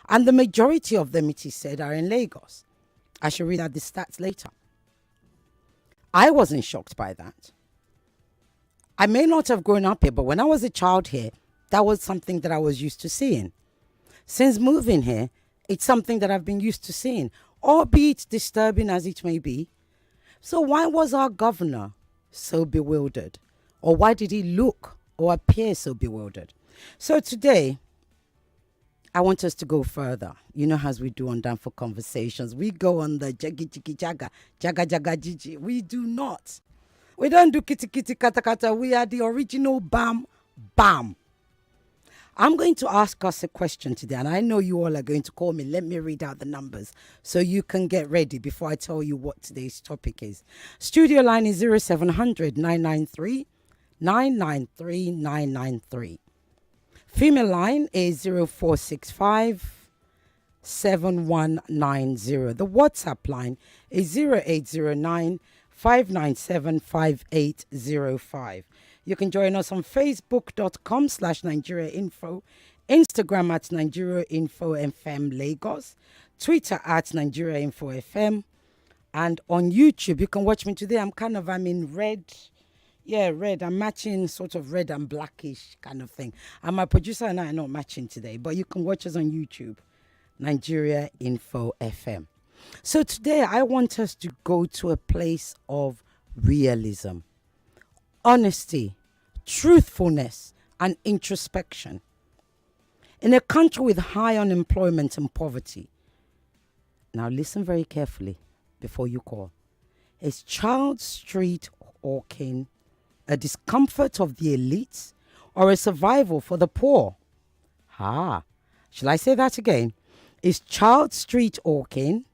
And the majority of them, it is said, are in Lagos. I should read out the stats later. I wasn't shocked by that. I may not have grown up here, but when I was a child here, that was something that I was used to seeing. Since moving here, it's something that I've been used to seeing, albeit disturbing as it may be. So why was our governor so bewildered? Or why did he look or appear so bewildered? So today, I want us to go further. You know, as we do on Down for Conversations, we go on the jaggy jiggy jaga, jaga jaga jiji. We do not. We don't do kitty kitty kata kata. We are the original bam bam. I'm going to ask us a question today, and I know you all are going to call me. Let me read out the numbers so you can get ready before I tell you what today's topic is. Studio line is 0700 993 993 993. Female line is 0465 7190. The WhatsApp line is 0809 597 5805. You can join us on facebook.com/Nigeria Info, Instagram at Nigeria Info FM Lagos, Twitter at Nigeria Info FM, and on YouTube. You can watch me today. I'm in red. Yeah, red. I'm matching sort of red and blackish kind of thing. And my producer and I are not matching today, but you can watch us on YouTube, Nigeria Info FM. So today I want us to go to a place of realism, honesty, truthfulness, and introspection. In a country with high unemployment and poverty, now listen very carefully before you call. Is child street hawking a discomfort of the elites or a survival for the poor? Shall I say that again? Is child street hawking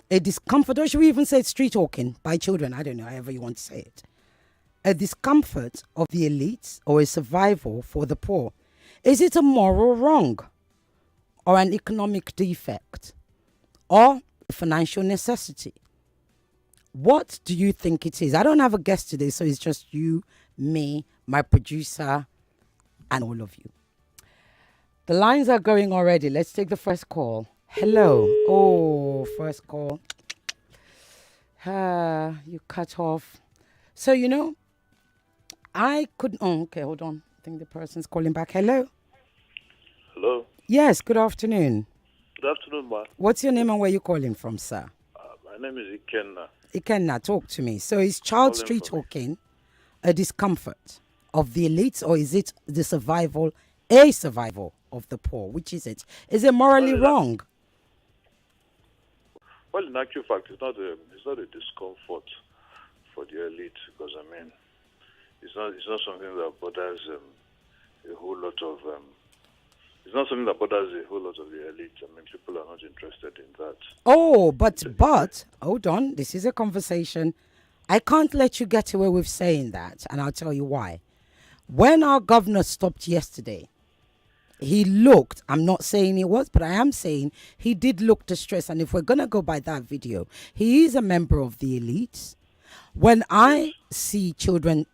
a discomfort, or should we even say street hawking by children? I don't know, however you want to say it. A discomfort of the elites or a survival for the poor? Is it a moral wrong or an economic defect or a financial necessity? What do you think it is? I don't have a guest today, so it's just you, me, my producer, and all of you. The lines are going already. Let's take the first call. Hello. Oh, first call. You cut off. So, I couldn't. Oh, okay, hold on. I think the person's calling back. Hello. Hello. Yes, good afternoon. Good afternoon, ma. What's your name and where you calling from, sir? My name is Ikenna. Ikenna, talk to me. So is child street hawking a discomfort of the elites, or is it the survival of the poor? Which is it? Is it morally wrong? Well, in actual fact, it's not a discomfort for the elite, because it's not something that bothers a whole lot of it's not something that bothers a whole lot of the elite. People are not interested in that. Oh, but hold on, this is a conversation. I can't let you get away with saying that, and I'll tell you why. When our governor stopped yesterday, he looked, I'm not saying he was, but I am saying he did look distressed. And if we're going to go by that video, he is a member of the elites. When I see children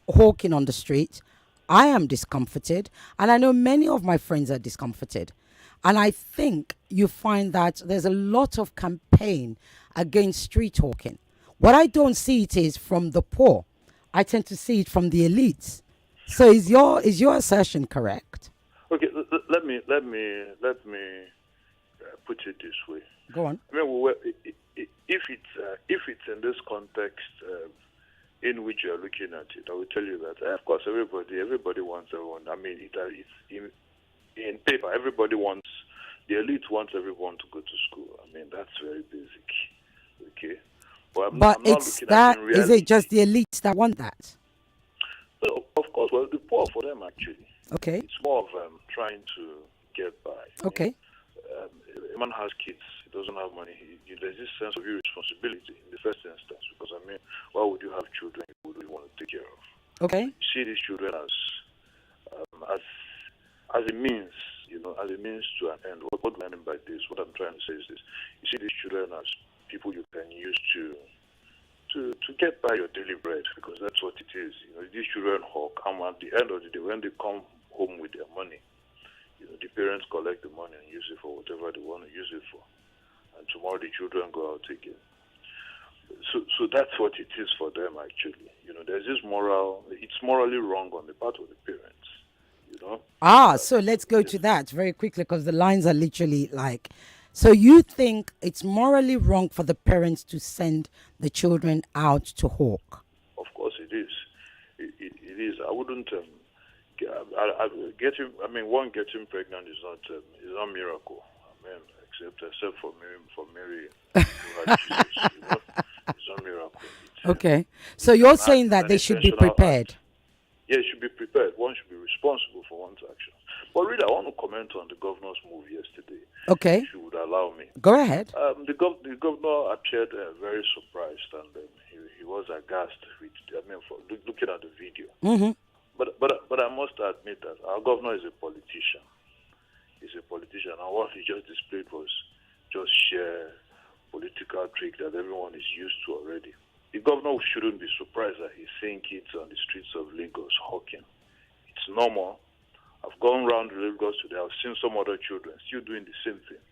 hawking on the street, I am discomforted. And I know many of my friends are discomforted. And I think you find that there's a lot of campaign against street hawking. What I don't see it is from the poor. I tend to see it from the elites. So is your assertion correct? Okay, let me put it this way. Go on. If it's in this context in which you're looking at it, I will tell you that of course everybody wants everyone. It's in paper. The elite wants everyone to go to school. That's very basic. Okay, but I'm not looking at it in reality. Is it just the elites that want that? No, of course. Well, the poor for them actually. Okay. It's more of trying to get by. Okay. A man has kids, he doesn't have money. There's this sense of irresponsibility in the first instance, because why would you have children you would want to take care of? Okay. You see these children as a means, as a means to an end. What I mean by this, what I'm trying to say is this: you see these children as people you can use to get by your daily bread, because that's what it is. These children hawk, and at the end of the day, when they come home with their money, the parents collect the money and use it for whatever they want to use it for. And tomorrow the children go out again. So that's what it is for them, actually. There's this it's morally wrong on the part of the parents. So let's go to that very quickly because the lines are literally like, so you think it's morally wrong for the parents to send the children out to hawk? Of course it is. It is. I wouldn't one getting pregnant is not a miracle. Except for Mary who had Jesus, it's not a miracle. Okay. So you're saying that they should be prepared? Act. Yeah, it should be prepared. One should be responsible for one's actions. But really, I want to comment on the governor's move yesterday. Okay. If you would allow me. Go ahead. The governor appeared very surprised, and he was aghast for looking at the video. Mm-hmm. But I must admit that our governor is a politician. He's a politician, and what he just displayed was just sheer political trick that everyone is used to already. The governor shouldn't be surprised that he's seeing kids on the streets of Lagos hawking. It's normal. I've gone around Lagos today. I've seen some other children still doing the same thing.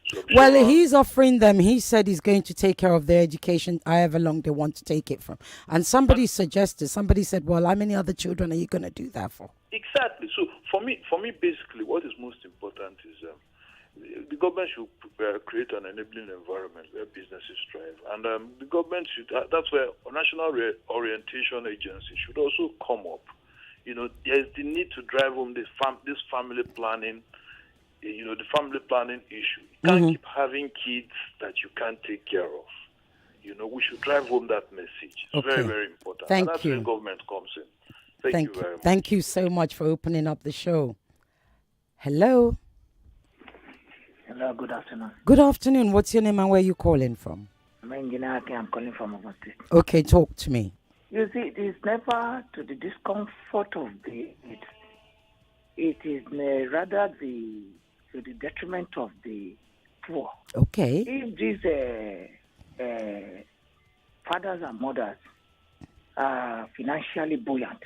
So he's offering them. He said he's going to take care of their education, however long they want to take it from. And somebody said, well, how many other children are you going to do that for? Exactly. So for me, basically, what is most important is the government should create an enabling environment where businesses thrive. And the government that's where a national orientation agency should also come up. There's the need to drive home this family planning, the family planning issue. You can't keep having kids that you can't take care of. We should drive home that message. It's very, very important. Thank and that's you. where government comes in. Thank you very much. Thank you so much for opening up the show. Hello. Hello, good afternoon. Good afternoon. What's your name and where are you calling from? I'm Engineer. I'm calling from Ogun State. Okay, talk to me. You see, it is never to the discomfort of it. It is rather to the detriment of the poor. Okay. If these fathers and mothers are financially buoyant,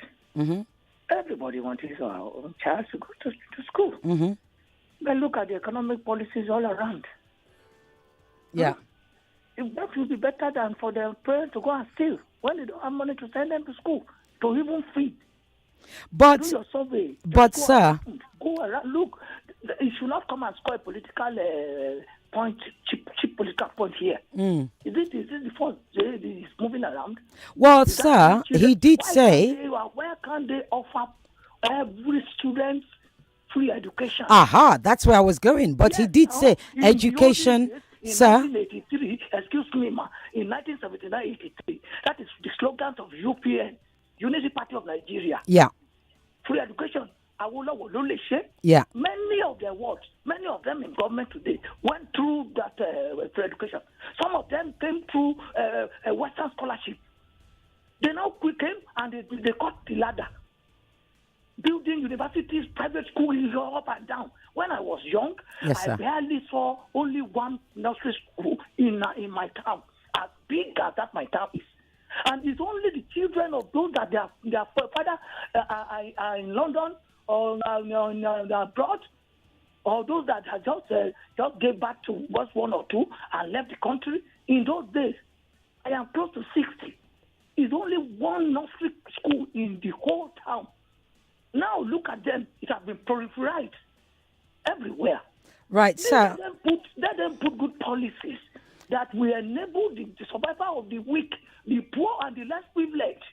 everybody wants his own child to go to school. Mm-hmm. But look at the economic policies all around. Yeah. That would be better than for their parents to go and steal when they don't have money to send them to school, to even feed. But, do your survey. sir. Go around. Look, it should not come and score a political point, cheap political point here. Is it the first day is moving around? Well, sir, he did say. Where can they offer every student free education? Aha, that's where I was going. But he did say education, sir. In 1983, excuse me, ma, in 1979-83, that is the slogan of UPN, Unity Party of Nigeria. Yeah. Free education. Yeah. Many of their words, many of them in government today went through that free education. Some of them came through a Western scholarship. They now came and they cut the ladder. Building universities, private schools up and down. When I was young, yes, I barely saw only one nursery school in my town, as big as that my town is. And it's only the children of those that their father are in London or abroad, or those that have just gave back to was one or two and left the country. In those days, I am close to 60. It's only one nursery school in the whole town. Now look at them; it has been proliferized everywhere. Right, sir. Let them put good policies that will enable the survival of the weak, the poor, and the less privileged.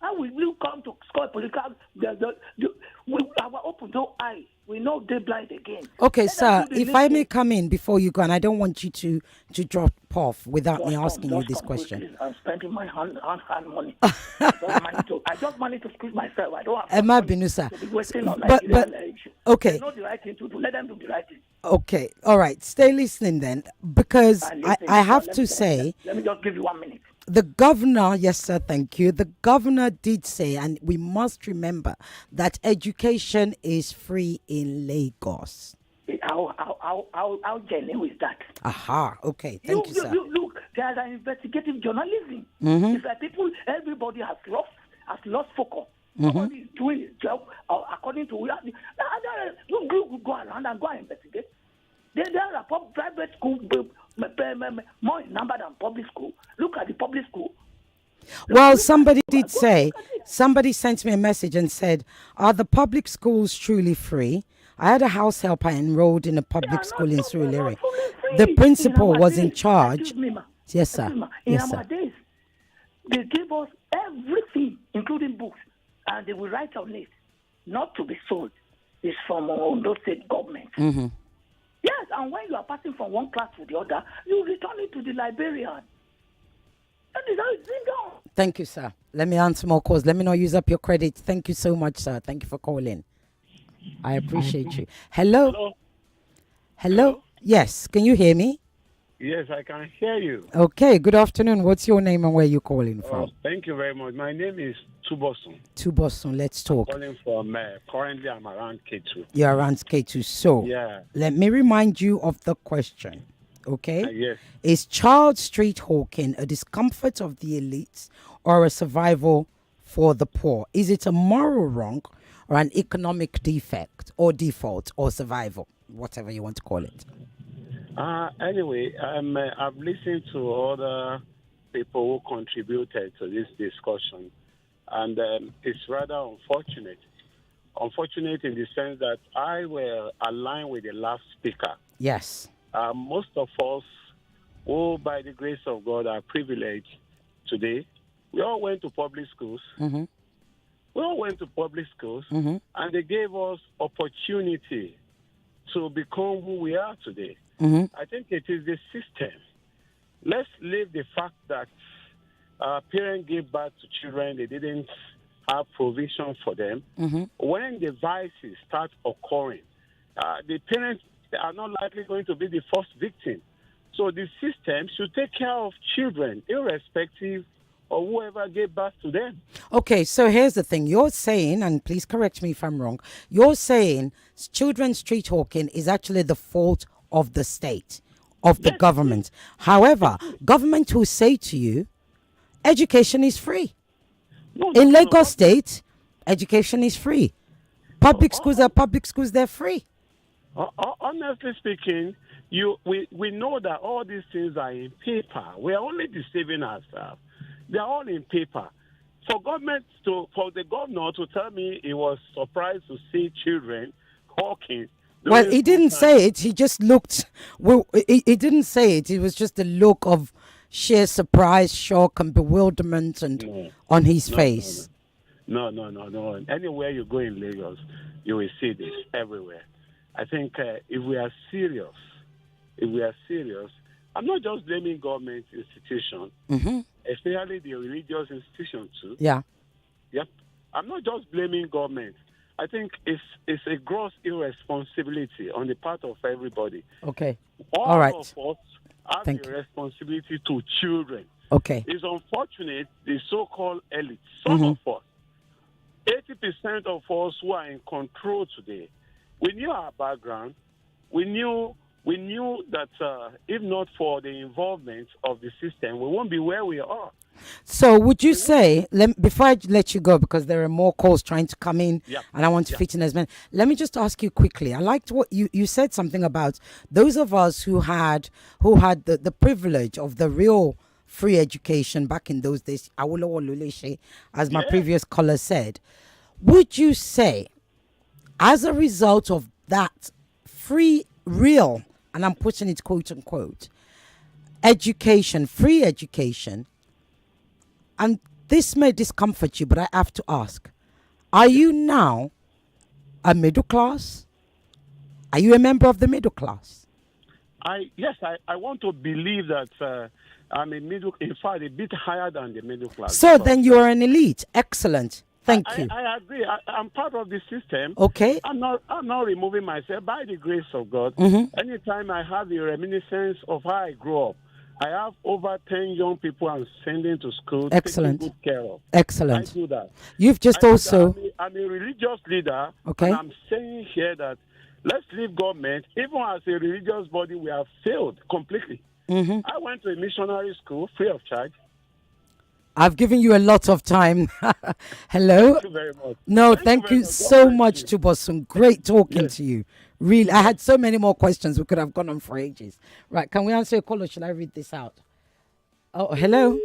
How will you come to score political? Our open door eye. We know they blind again. Okay, sir, if I may come in before you go, and I don't want you to drop off without me asking you this question. Please. I'm spending my hand money. I just managed to squeeze myself. I don't have Emma Binusa. But okay. They know the right thing to do. Let them do the right thing. Okay, all right. Stay listening then, because I have to say. Let me just give you 1 minute. The governor, yes, sir, thank you. The governor did say, and we must remember that education is free in Lagos. How genuine is that? Aha, okay, thank you, sir. Look, there's an investigative journalism. It's like everybody has lost focus. Nobody is doing his job according to go around and go and investigate. There are private schools more in number than public school. Look at the public school. Well, somebody did say, somebody sent me a message and said, are the public schools truly free? I had a house help I enrolled in a public school in Surulere. The principal was in charge. Excuse me, ma. Yes, sir. Excuse me, ma. In Yes, our sir. days, they gave us everything, including books, and they will write on it, not to be sold. It's from Ondo State government. Mm-hmm. Yes, and when you are passing from one class to the other, you return it to the librarian. That is how it's been done. Thank you, sir. Let me answer more calls. Let me not use up your credit. Thank you so much, sir. Thank you for calling. I appreciate you. Hello? Hello? Hello? Yes. Can you hear me? Yes, I can hear you. Okay. Good afternoon. What's your name and where you calling from? Oh, thank you very much. My name is Tubosun. To Boston. Let's talk. Calling from, currently I'm around K2. You're around K2. So, Yeah. let me remind you of the question. Okay? Yes. Is child street hawking a discomfort of the elites or a survival for the poor? Is it a moral wrong or an economic defect or default or survival? Whatever you want to call it. Anyway, I've listened to other people who contributed to this discussion, and it's rather unfortunate. Unfortunate in the sense that I will align with the last speaker. Yes. Most of us who, by the grace of God, are privileged today, we all went to public schools. Mm-hmm. We all went to public schools, Mm-hmm. and they gave us opportunity to become who we are today. Mm-hmm. I think it is the system. Let's leave the fact that parents gave birth to children, they didn't have provision for them. Mm-hmm. When the vices start occurring, the parents are not likely going to be the first victim. So the system should take care of children, irrespective of whoever gave birth to them. Okay, so here's the thing. You're saying, and please correct me if I'm wrong, you're saying children's street hawking is actually the fault of the state, of the government. However, government will say to you, education is free. In Lagos State, education is free. Public schools are public schools, they're free. Honestly speaking, we know that all these things are in paper. We are only deceiving ourselves. They are all in paper. For the governor to tell me he was surprised to see children hawking. Well, he didn't say it. He just looked. Well, he didn't say it. It was just a look of sheer surprise, shock, and bewilderment, and on his face. No. Anywhere you go in Lagos, you will see this everywhere. I think if we are serious, I'm not just blaming government institutions, especially the religious institutions too. Yeah. Yep. I'm not just blaming government. I think it's a gross irresponsibility on the part of everybody. Okay. All right. of us have Thank a you. responsibility to children. Okay. It's unfortunate the so-called elite, some of us, 80% of us who are in control today, we knew our background. We knew that if not for the involvement of the system, we won't be where we are. So would you say, before I let you go, because there are more calls trying to come in, Yeah. and I want to fit in as many, let me just ask you quickly. I liked what you said something about those of us who had the privilege of the real free education back in those days, Awolowo Luleshe, as my previous caller said. Would you say, as a result of that free, real, and I'm putting it quote unquote, education, free education, and this may discomfort you, but I have to ask, are you now a middle class? Are you a member of the middle class? I want to believe that I'm a middle, in fact, a bit higher than the middle class. So then you're an elite. Excellent. Thank you. I agree. I'm part of the system. Okay. I'm not removing myself by the grace of God. Anytime I have the reminiscence of how I grew up, I have over 10 young people I'm sending to school. Excellent. Taking good care of. Excellent. I do that. You've just also. I'm a religious leader. Okay. And I'm saying here that let's leave government. Even as a religious body, we have failed completely. I went to a missionary school free of charge. I've given you a lot of time. Hello. Thank you very much. No, Thank you thank very you much. God so bless much, you. Tubosun. Great talking Yes, to you. Really, I yes. had so many more questions. We could have gone on for ages. Right, can we answer a call or should I read this out? Oh, hello.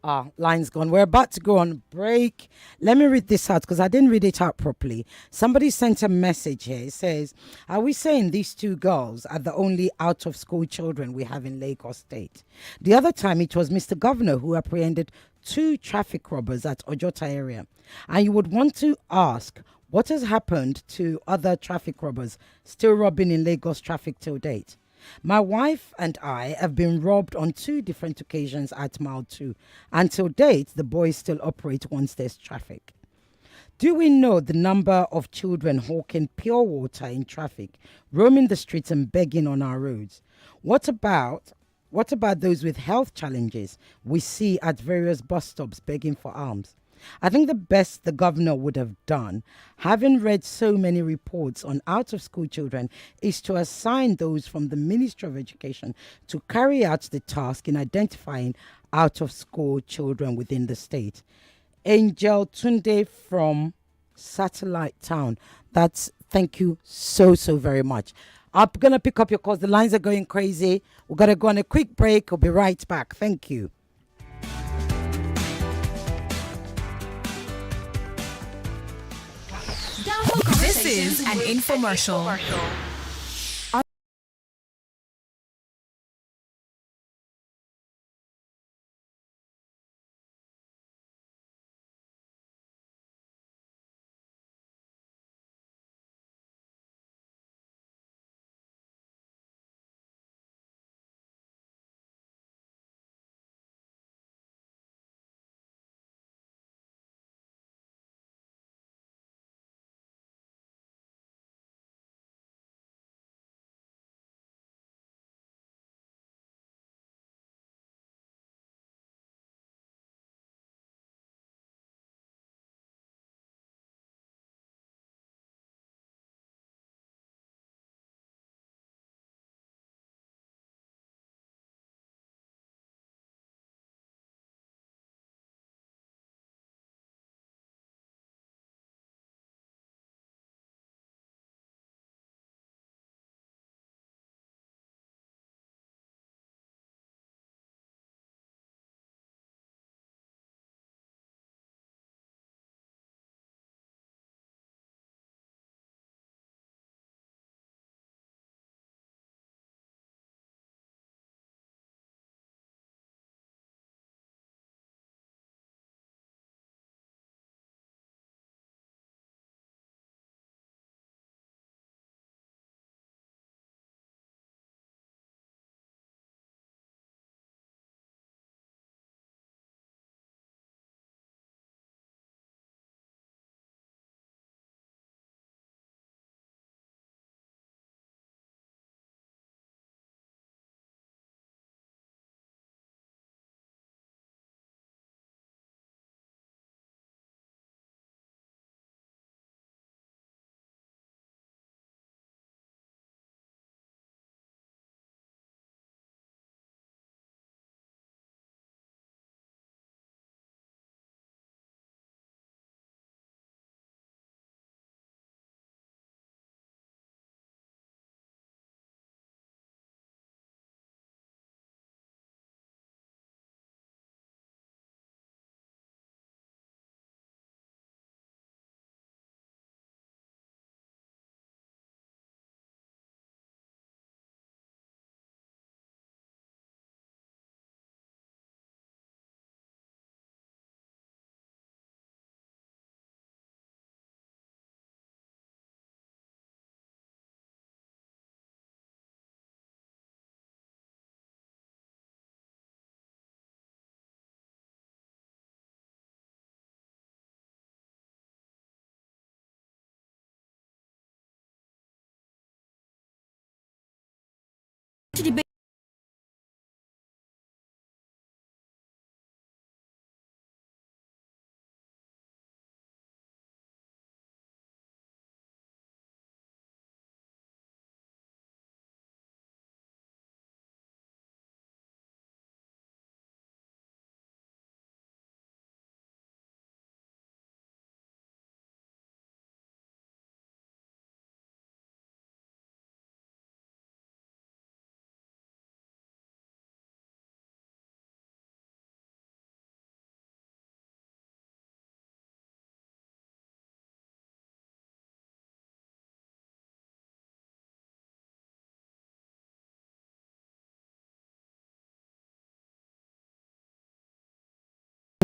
Ah, line's gone. We're about to go on break. Let me read this out because I didn't read it out properly. Somebody sent a message here. It says, are we saying these two girls are the only out of school children we have in Lagos State? The other time it was Mr. Governor who apprehended two traffic robbers at Ojota area. And you would want to ask, what has happened to other traffic robbers still robbing in Lagos traffic till date? My wife and I have been robbed on two different occasions at Mile 2. Until date, the boys still operate once there's traffic. Do we know the number of children hawking pure water in traffic, roaming the streets and begging on our roads? What about what about those with health challenges we see at various bus stops begging for alms? I think the best the governor would have done, having read so many reports on out of school children, is to assign those from the Ministry of Education to carry out the task in identifying out of school children within the state. Angel Tunde from Satellite Town. That's thank you so very much. I'm gonna pick up your calls. The lines are going crazy. We're gonna go on a quick break. We'll be right back. Thank you. This is an infomercial.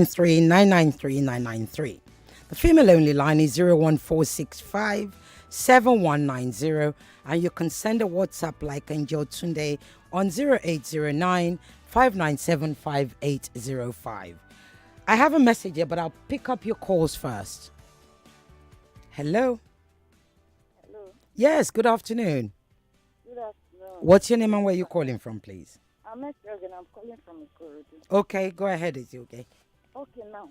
993 The female only line is 01465 7190, and you can send a WhatsApp like Angel Tunde on 0809 597 5805. I have a message here, but I'll pick up your calls first. Hello? Hello. Yes, good afternoon. Good afternoon. What's your name and where you calling from, please? I'm Ejogen. I'm calling from Ikorodu. Okay, go ahead, it's okay. Okay, now,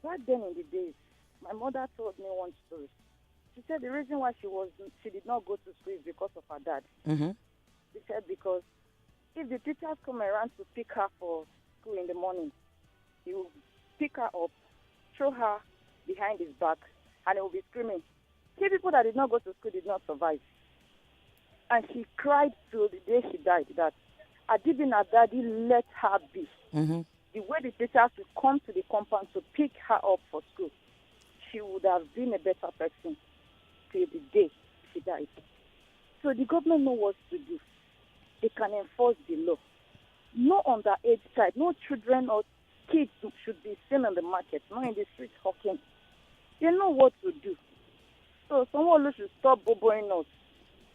back then in the days, my mother told me one story. She said the reason why she did not go to school is because of her dad. Mm-hmm. She said because if the teachers come around to pick her for school in the morning, he will pick her up, throw her behind his back, and he will be screaming. Three people that did not go to school did not survive. And she cried till the day she died that Adibin Daddy let her be. Mm-hmm. The way the teachers would come to the compound to pick her up for school, she would have been a better person till the day she died. So the government knows what to do. They can enforce the law. No underage child, no children or kids should be seen in the market, not in the streets hawking. They know what to do. So someone should stop boboing us,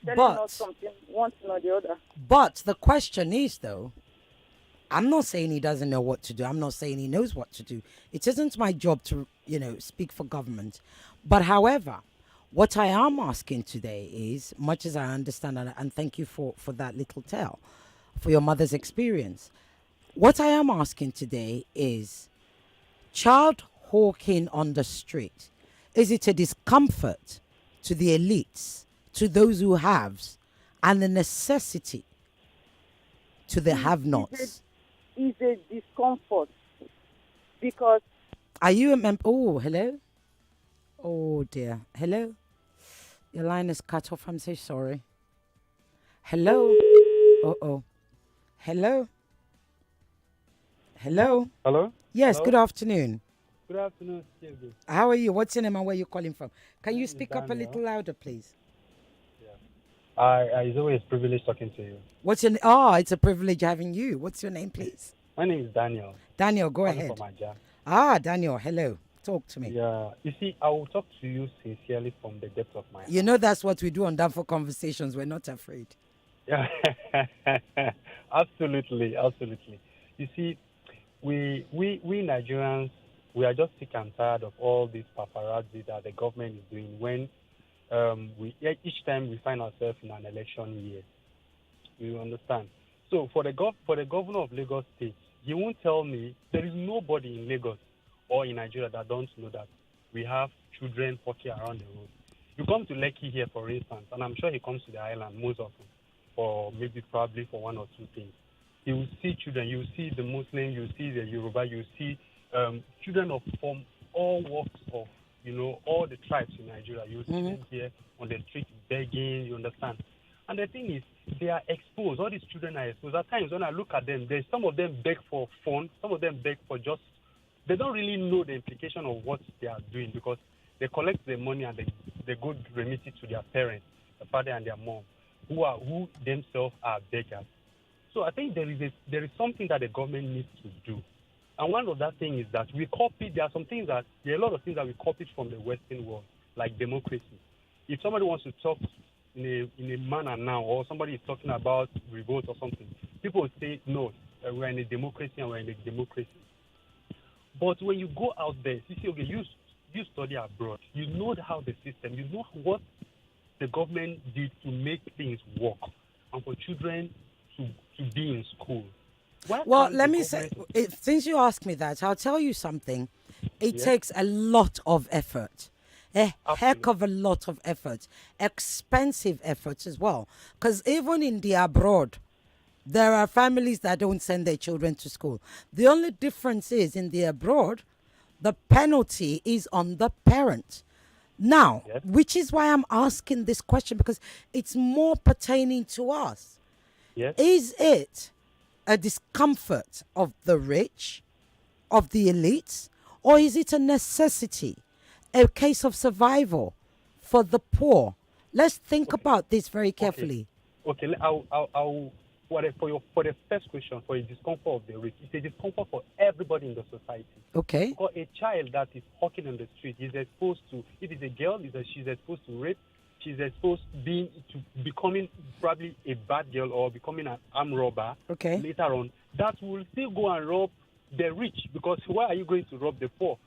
telling us something, one thing or the other. But the question is, though, I'm not saying he doesn't know what to do. I'm not saying he knows what to do. It isn't my job to, speak for government. But however, what I am asking today is, much as I understand, and thank you for that little tale, for your mother's experience. What I am asking today is, child hawking on the street, is it a discomfort to the elites, to those who have, and a necessity to the have-nots? Is a discomfort because... Are you a member? Oh, hello? Oh, dear. Hello? Your line is cut off. I'm so sorry. Hello? Uh-oh. Hello? Hello? Hello? Yes, Hello? good afternoon. Good afternoon, Steve. How are you? What's your name and where you calling from? Can My you name is speak up a Daniel. little louder, please? It's always a privilege talking to you. What's your name? Oh, it's a privilege having you. What's your name, please? My name is Daniel. Daniel, go Calling ahead. from Aja. Ah, Daniel, hello. Talk to me. Yeah, you see, I will talk to you sincerely from the depth of my heart. You know that's what we do on Downfall Conversations. We're not afraid. Yeah, absolutely. You see, we Nigerians, we are just sick and tired of all this paparazzi that the government is doing when each time we find ourselves in an election year. You understand? So for the governor of Lagos State, he won't tell me there is nobody in Lagos or in Nigeria that don't know that we have children walking around the road. You come to Lekki here, for instance, and I'm sure he comes to the island most often, or probably for one or two things. You will see children, you will see the Muslim, you will see the Yoruba, you will see children from all walks of, all the tribes in Nigeria. You will see them here on the street begging, you understand? And the thing is, they are exposed. All these children are exposed. At times, when I look at them, some of them beg for fun, some of them beg for just... They don't really know the implication of what they are doing because they collect the money and they go remit it to their parents, the father and their mom, who themselves are beggars. So I think there is something that the government needs to do. And one of that thing is that there are a lot of things that we copied from the Western world, like democracy. If somebody wants to talk in a manner now, or somebody is talking about revolt or something, people will say, no, we're in a democracy and we're in a democracy. But when you go out there, you see, okay, you study abroad, you know how the system, you know what the government did to make things work and for children to be in school. Well, let me say, since you asked me that, I'll tell you something. It takes a lot of effort. Heck of a lot of effort. Expensive effort as well. Because even in the abroad, there are families that don't send their children to school. The only difference is in the abroad, the penalty is on the parent. Now, which is why I'm asking this question, because it's more pertaining to us. Yes. Is it a discomfort of the rich, of the elites, or is it a necessity, a case of survival for the poor? Let's think about this very carefully. Okay. for the first question, for a discomfort of the rich, it's a discomfort for everybody in the society. Okay. Because a child that is walking on the street is exposed to, if it's a girl, she's exposed to rape, she's exposed to becoming probably a bad girl or becoming an armed robber. Okay. Later on, that will still go and rob the rich, because why are you going to rob the poor?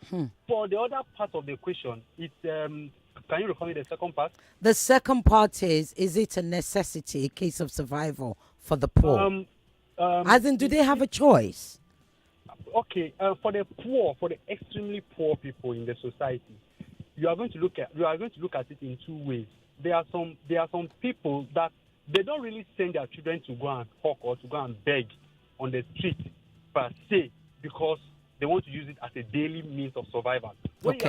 For the other part of the question, it's can you recall me the second part? The second part is it a necessity, a case of survival for the poor? As in, do they have a choice? Okay, for the poor, for the extremely poor people in the society, you are going to look at it in two ways. There are some people that they don't really send their children to go and hawk or to go and beg on the street per se, because they want to use it as a daily means of survival. When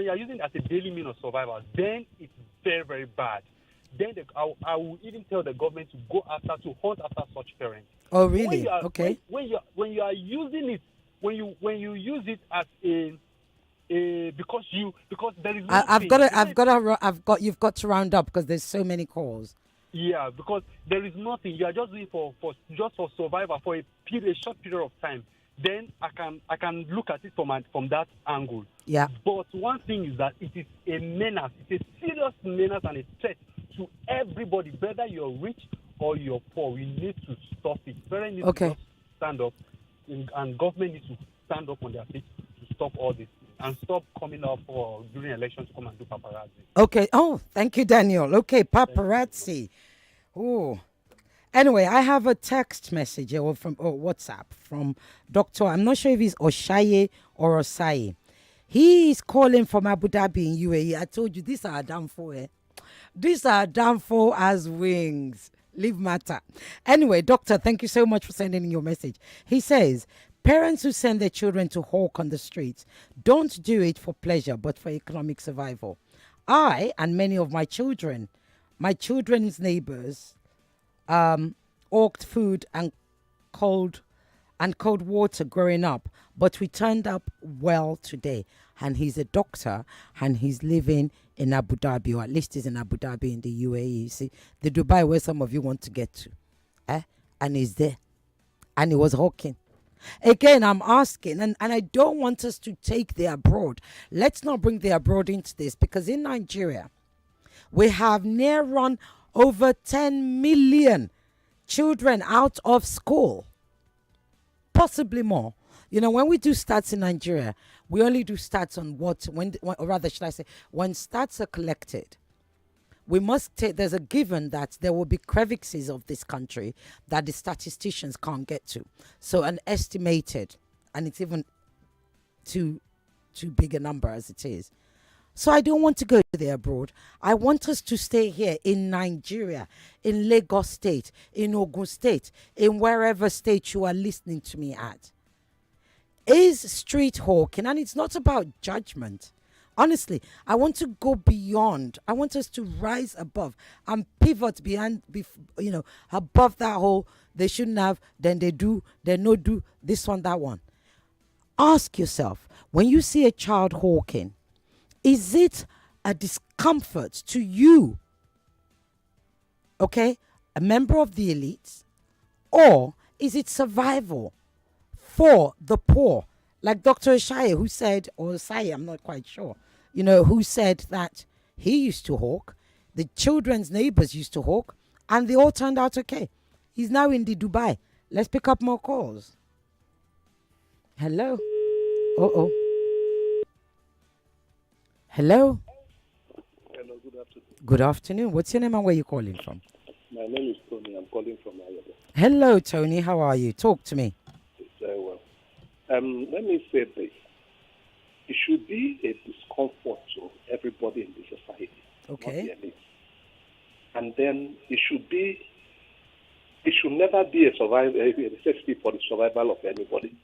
you are using it as a daily means of survival, then it's very, very bad. Then I will even tell the government to go to hunt after such parents. Oh, really? Okay. When you are using it, when you use it as because there is you've got to round up because there's so many calls. Yeah, because there is nothing. You are just doing for survival for a short period of time. Then I can look at it from that angle. Yeah. But one thing is that it is a menace. It's a serious menace and a threat to everybody, whether you're rich or you're poor. We need to stop it. Parents need to stand up, and government needs to stand up on their feet to stop all this and stop coming up during elections to come and do paparazzi. Okay. Oh, thank you, Daniel. Okay, paparazzi. Oh. Anyway, I have a text message from WhatsApp from Dr. I'm not sure if it's Oshaye or Osai. He is calling from Abu Dhabi in UAE. I told you, these are downfall. These are downfall as wings. Leave matter. Anyway, doctor, thank you so much for sending in your message. He says, parents who send their children to hawk on the streets don't do it for pleasure, but for economic survival. I and many of my children's neighbors, hawked food and cold water growing up, but we turned up well today. And he's a doctor, and he's living in Abu Dhabi, or at least he's in Abu Dhabi in the UAE. See, the Dubai where some of you want to get to, and he's there, and he was hawking. Again, I'm asking, and I don't want us to take the abroad. Let's not bring the abroad into this, because in Nigeria, we have near run over 10 million children out of school, possibly more. You know, when we do stats in Nigeria, we only do stats on when stats are collected, we must take, there's a given that there will be crevices of this country that the statisticians can't get to. So an estimated, and it's even too big a number as it is. So I don't want to go there abroad. I want us to stay here in Nigeria, in Lagos State, in Ogun State, in wherever state you are listening to me at. Is street hawking, and it's not about judgment. Honestly, I want to go beyond. I want us to rise above and pivot above that whole, they shouldn't have, then they do, they no do, this one, that one. Ask yourself, when you see a child hawking, is it a discomfort to you? Okay? A member of the elites? Or is it survival for the poor? Like Dr. Shaya, who said, or Saya, I'm not quite sure, who said that he used to hawk, the children's neighbors used to hawk, and they all turned out okay. He's now in the Dubai. Let's pick up more calls. Hello? Uh-oh. Hello? Hello, good afternoon. Good afternoon. What's your name and where are you calling from? My name is Tony. I'm calling from Ayaba. Hello, Tony. How are you? Talk to me. Very well. Let me say this. It should be a discomfort to everybody in the society. Okay. And then it should never be a necessity for the survival of anybody.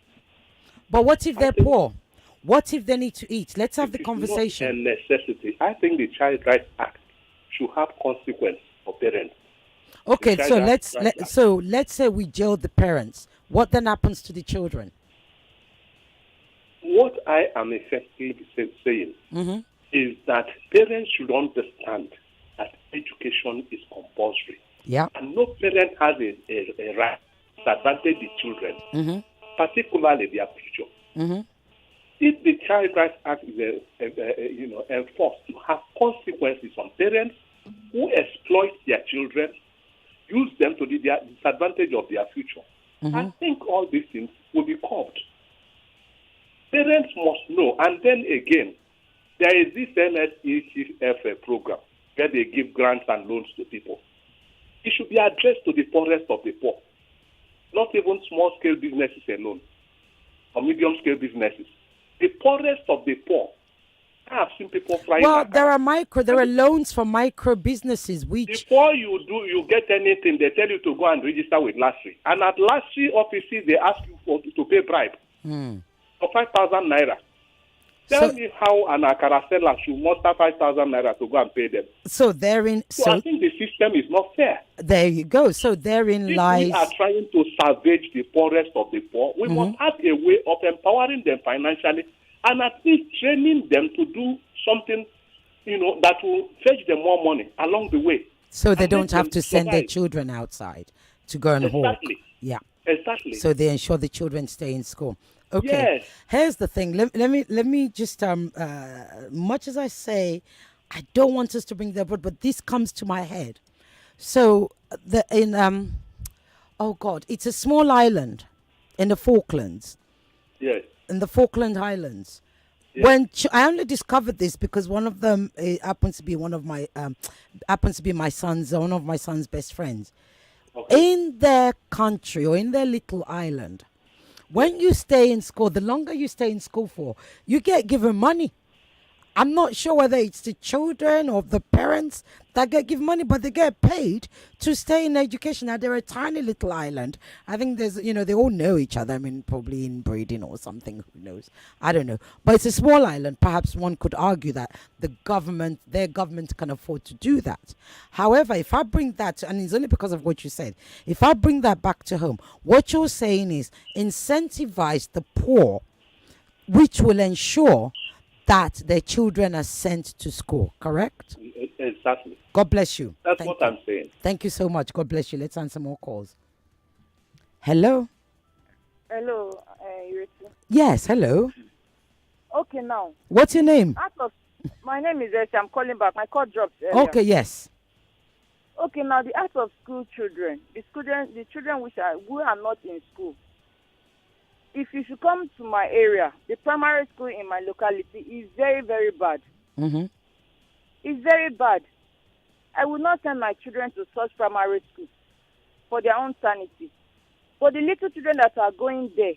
But what if they're poor? What if they need to eat? Let's have the conversation. Not a necessity. I think the Child Rights Act should have consequence for parents. Okay, so let's say we jail the parents. What then happens to the children? What I am effectively saying is that parents should understand that education is compulsory Yeah. And no parent has a right to advantage the children, Mm-hmm. particularly their future. Mm-hmm. If the Child Rights Act is enforced to have consequences on parents who exploit their children, use them to the disadvantage of their future, I think all these things will be curbed. Parents must know, and then again, there is this NSECF program where they give grants and loans to people. It should be addressed to the poorest of the poor, not even small-scale businesses alone, or medium-scale businesses. The poorest of the poor. I have seen people flying. Well, there are loans for micro businesses which before you get anything, they tell you to go and register with LASRI. And at LASRI offices, they ask you to pay bribe for 5,000 naira. Tell me how an akara seller should muster 5,000 naira to go and pay them. So therein, I think the system is not fair. There you go. So therein lies. We are trying to salvage the poorest of the poor. We must have a way of empowering them financially and at least training them to do something, that will fetch them more money along the way. So they don't have to send their children outside to go and hawk. Yeah. Exactly. So they ensure the children stay in school. Okay. Yes. Here's the thing. Let me just much as I say, I don't want us to bring that up, but this comes to my head. So oh God, it's a small island in the Falklands. Yes. In the Falkland Islands. Yes. When I only discovered this because one of them happens to be one of my one of my son's best friends. Okay. In their country or in their little island, when you stay in school, the longer you stay in school for, you get given money. I'm not sure whether it's the children or the parents that give money, but they get paid to stay in education. Now, they're a tiny little island. I think there's, they all know each other. I mean, probably inbreeding or something. Who knows? I don't know. But it's a small island. Perhaps one could argue that their government can afford to do that. However, if I bring that, and it's only because of what you said, if I bring that back to home, what you're saying is incentivize the poor, which will ensure that their children are sent to school, correct? Exactly. God bless you. That's what I'm saying. Thank you so much. God bless you. Let's answer more calls. Hello? Hello, Ireti. Yes, hello. Okay, now. What's your name? My name is Ireti. I'm calling back. My call dropped earlier. Okay, yes. Okay, now the out of school children, the children who are not in school. If you should come to my area, the primary school in my locality is very, very bad. Mm-hmm. It's very bad. I would not send my children to such primary schools for their own sanity. But the little children that are going there,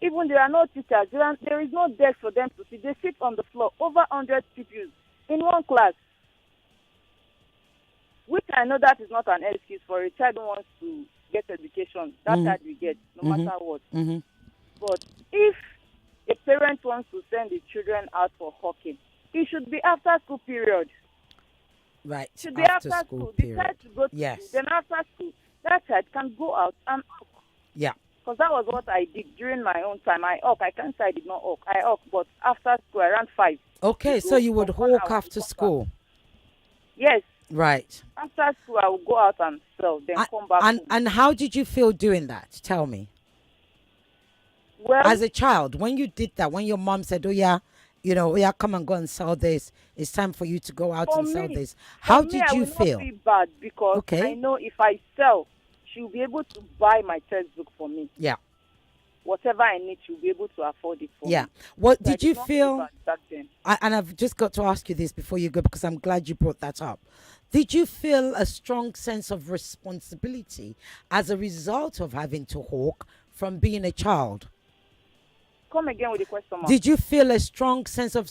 even there are no teachers, there is no desk for them to sit. They sit on the floor, over 100 pupils in one class. Which I know that is not an excuse for a child who wants to get education. That child will get, no matter what. Mm-hmm. But if a parent wants to send the children out for hawking, it should be after school period. Right. It should be after school. Period. The child should go to school. Then after school, that child can go out and hawk. Yeah. Because that was what I did during my own time. I can't say I did not hawk. I hawked, but after school, around 5. Okay, so you would hawk after school? Yes. Right. After school, I would go out and sell, then come back home. And how did you feel doing that? Tell me. Well, as a child, when you did that, when your mom said, come and go and sell this, it's time for you to go out and sell this. How did you feel? I will not feel bad because I know if I sell, she'll be able to buy my textbook for me. Yeah. Whatever I need, she'll be able to afford it for me. Yeah. What did you feel? And I've just got to ask you this before you go because I'm glad you brought that up. Did you feel a strong sense of responsibility as a result of having to hawk from being a child? Come again with the question mark. Did you feel a strong sense of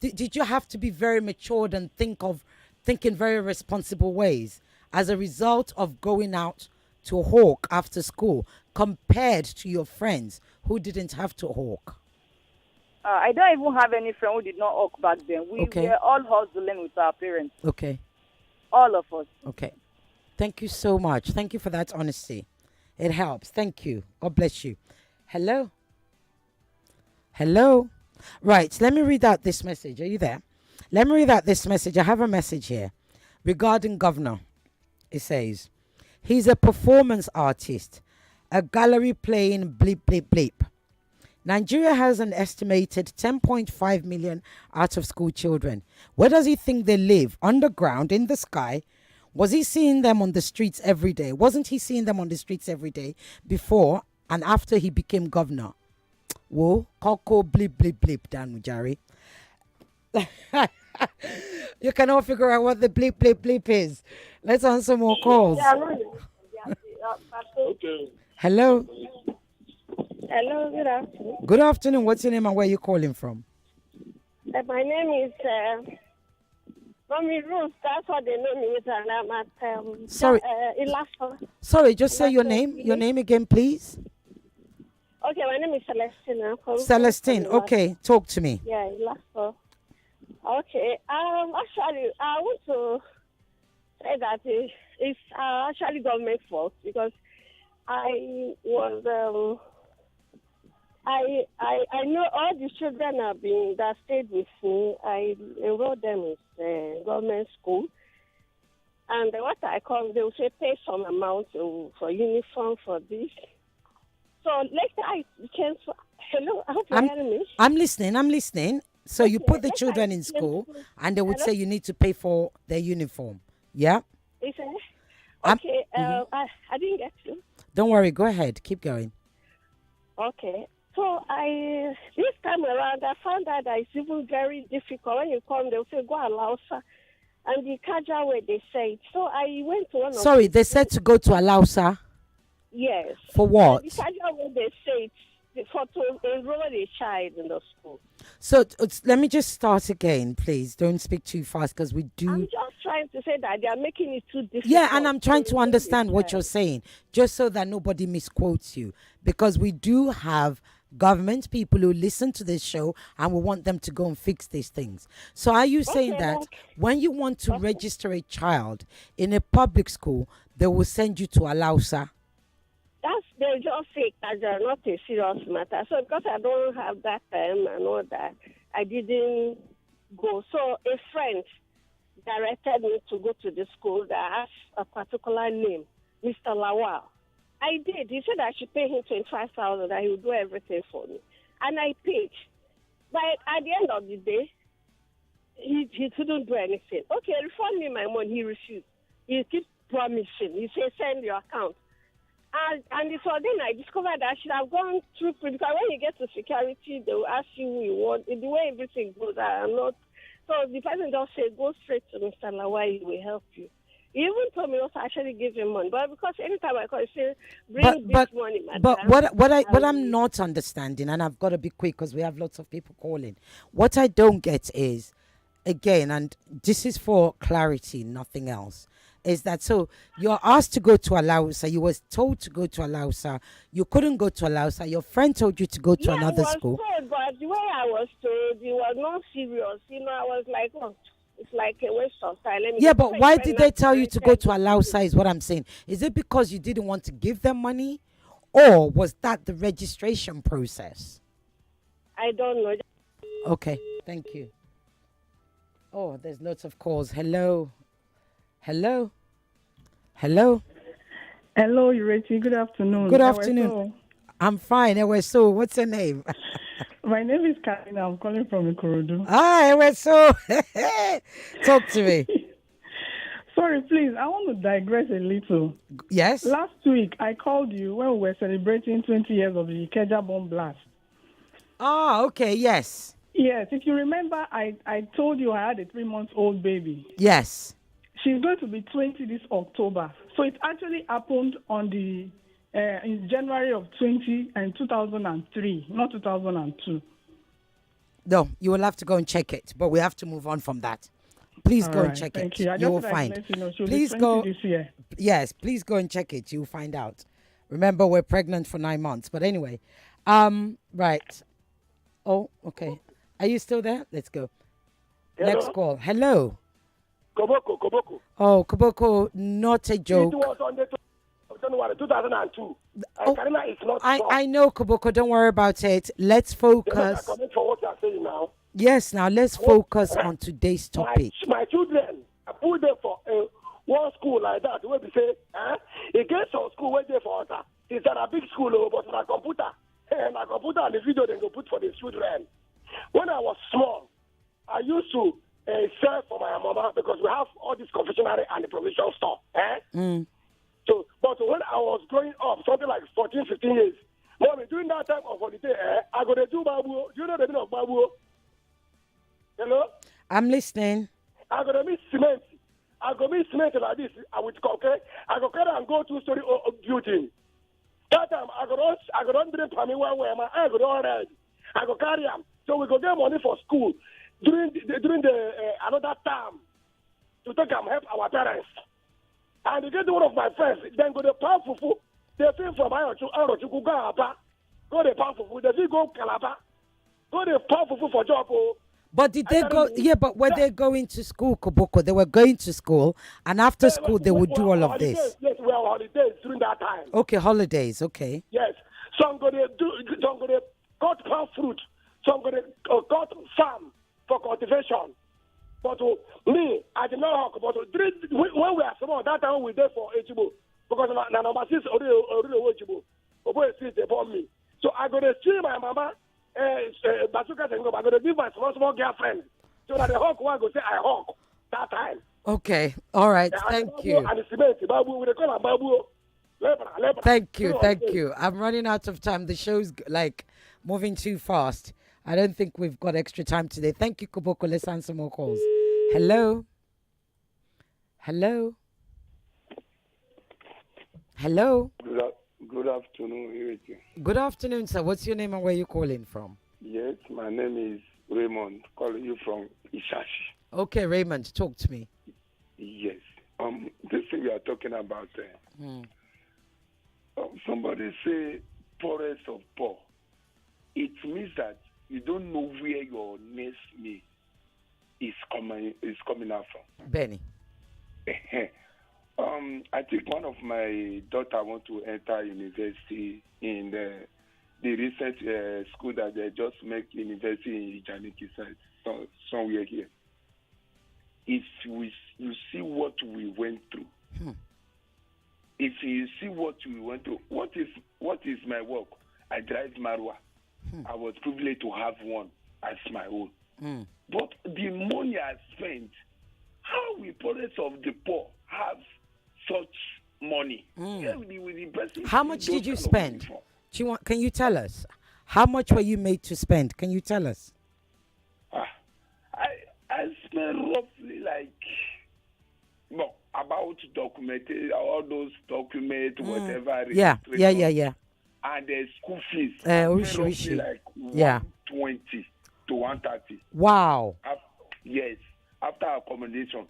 did you have to be very matured and think in very responsible ways as a result of going out to hawk after school compared to your friends who didn't have to hawk? I don't even have any friend who did not hawk back then. We were all hustling with our parents. Okay. All of us. Okay. Thank you so much. Thank you for that honesty. It helps. Thank you. God bless you. Hello? Hello? Right. Let me read out this message. Are you there? Let me read out this message. I have a message here regarding governor. It says, He's a performance artist, a gallery playing bleep, bleep, bleep. Nigeria has an estimated 10.5 million out of school children. Where does he think they live? Underground, in the sky? Was he seeing them on the streets every day? Wasn't he seeing them on the streets every day before and after he became governor? Whoa, Koko bleep, bleep, bleep, Dan Mujari. You can all figure out what the bleep, bleep, bleep is. Let's answer more calls. Okay. Hello. Hello, good afternoon. Good afternoon. What's your name and where are you calling from? My name is Mommy Ruth. That's what they know me as, and I'm at Sorry. Ilafa. Sorry, just say your name. Your name again, please. Okay, my name is Celestine. I'm calling Celestine. from Ilafa. Okay, talk to me. Yeah, Ilafa. Okay. Actually, I want to say that it's actually government fault because I was I know all the children that stayed with me. I enrolled them in government school, and what I call they will say pay some amount for uniform for this. So later I became hello. I hope you hear me. I'm listening. So you Okay, put the later children I in became school, and they would hello? say you need to pay for their uniform. Yeah. Is it? I'm- Okay. I didn't get you. Don't worry. Go ahead. Keep going. Okay. So this time around I found out that it's even very difficult. When you come, they'll say go Alausa, and the Kaja way they say it. So I went to one Sorry, of they said to go to Alausa. yes. For what? And the Kaja way they say it for to enroll a child in the school. So let me just start again, please. Don't speak too fast because we do. I'm just trying to say that they are making it too difficult. Yeah, and I'm trying to enroll a understand what you're child. saying, just so that nobody misquotes you. Because we do have government people who listen to this show and we want them to go and fix these things. So are you saying Okay, that like- when you want to register a child in a public school, they will send you to Alausa? They just say Kaja, not a serious matter. So because I don't have that time and all that, I didn't go. So a friend directed me to go to the school that has a particular name, Mr. Lawal. I did. He said I should pay him 25,000 and he would do everything for me. And I paid. But at the end of the day, he couldn't do anything. Okay, refund me my money. He refused. He keeps promising. He said, send your account. And so then I discovered that I should have gone through, because when you get to security, they will ask you who you want. The way everything goes, I am not. So the person just said, go straight to Mr. Lawai, he will help you. He even told me also actually give him money. But because anytime I call, he say, bring this money, madam. But what I'm not understanding, and I've got to be quick because we have lots of people calling. What I don't get is, again, and this is for clarity, nothing else, is that so you're asked to go to Alausa, you was told to go to Alausa, you couldn't go to Alausa, your friend told you to go to another school. Told, but the way I was told, it was not serious. I was like, oh, it's like a waste of time. Yeah, but why did they tell you to go to Alausa is what I'm saying. Is it because you didn't want to give them money? Or was that the registration process? I don't know. Okay, thank you. Oh, there's lots of calls. Hello. Hello. Ireti. Good afternoon. Good afternoon. I'm fine. So, what's your name? My name is Karina. I'm calling from Ikorodu. So. Talk to me. Sorry, please. I want to digress a little. Yes. Last week, I called you when we were celebrating 20 years of the Ikeja bomb blast. Okay. Yes. Yes. If you remember, I told you I had a 3-month-old baby. Yes. She's going to be 20 this October. So it actually happened on the in January of 2003, not 2002. No, you will have to go and check it, but we have to move on from that. Please go and check Thank it. you. You will find. Please go. This year. Yes, please go and check it. You'll find out. Remember, we're pregnant for 9 months. But anyway, right. Oh, okay. Are you still there? Let's go. Hello? Next call. Hello. Koboko. Oh, Koboko, not a joke. It was on the January 2002. Karina is not I know, Koboko. Don't worry about it. Let's focus. for what you are saying now. Yes, now let's focus on today's topic. My children, I put them for one school like that, where we say, it gets some school where they for us. It's a big school, but na computer. And a computer and the video they go put for the children. When I was small, I used to sell for my mama because we have all this confectionery and the provision store. So, but when I was growing up, something like 14, 15 years, mommy, during that time of holiday, I go to do babu. Do you know the meaning of babu? Hello? I'm listening. I go to meet cement. I go meet cement like this. I would okay. I go carry and go 2-story building. That time I go run bring for me one way. My eye go run red. I go carry them. So we go get money for school during the another term to take and help our parents. And they get one of my friends. Then go the pound fufu. They feel from Arochu go Aba. Go the pound fufu. They feel go Calabar. Go the pound fufu for job. But did they go? Yeah, but were they going to school, Koboko? They were going to school, and after school they would do all of this. Yes, we are on holidays during that time. Okay, holidays. Okay. Yes, some go to cut palm fruit. Some go to cut farm for cultivation. But me, I did not work. But when we are small, that time we there for Echibo because na number 6 already Echibo. Obo is they born me. So I go to see my mama. Bazooka and I'm going to give my small girlfriend so that the hawk one go say I hawk that time. Okay, all right, thank you. And the cement, babu, we call him babu. Thank you. I'm running out of time. The show's like moving too fast. I don't think we've got extra time today. Thank you, Koboko. Let's answer more calls. Hello. Good afternoon, Ireti. Good afternoon, sir. What's your name and where you calling from? Yes, my name is Raymond, calling you from Ishashi. Okay, Raymond, talk to me. Yes. This thing we are talking about, somebody say poorest of poor. It means that you don't know where your next meal is coming out from. Benny. I think one of my daughter want to enter university in the recent school that they just make university in Ijaniki side, somewhere here. If you see what we went through, if you see what we went through, what is my work? I drive Marwa. I was privileged to have one as my own. But the money I spent, how we poorest of the poor have such money? How much did you spend? Can you tell us? How much were you made to spend? Can you tell us? I spent roughly about documented all those documents, whatever. Yeah. And the school fees. Roughly like 120 to 130. Wow. Yes, after accommodation.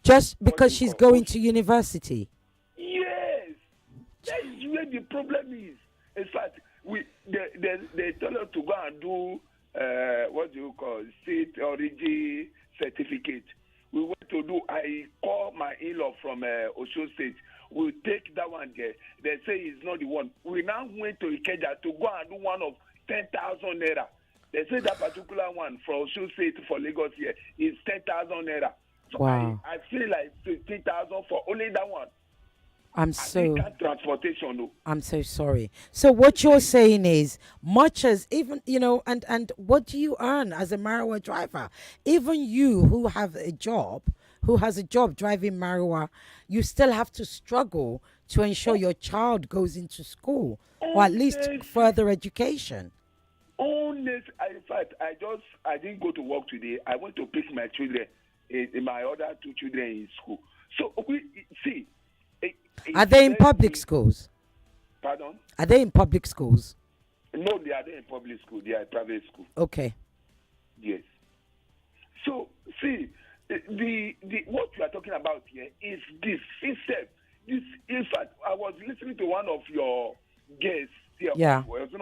Just because she's going to university. Yes, that is where the problem is. In fact, they tell us to go and do what do you call state origin certificate. We went to do. I call my in-law from Osho State. We take that one there. They say it's not the one. We now went to Ikeja to go and do one of 10,000 naira. They say that particular one from Osho State for Lagos here is 10,000 naira. So wow. I feel like 15,000 for only that one. I'm so sorry. So what you're saying is, much as even and what do you earn as a Marwa driver? Even you who has a job driving Marwa, you still have to struggle to ensure your child goes into school or at least further education. In fact, I didn't go to work today. I went to pick my children, my other two children in school. So we see. Are they in public schools? Pardon? Are they in public schools? No, they are not in public school. They are in private school. Okay. Yes. So see, the what you are talking about here is this system. This, in fact, I was listening to one of your guests here. Yeah. When you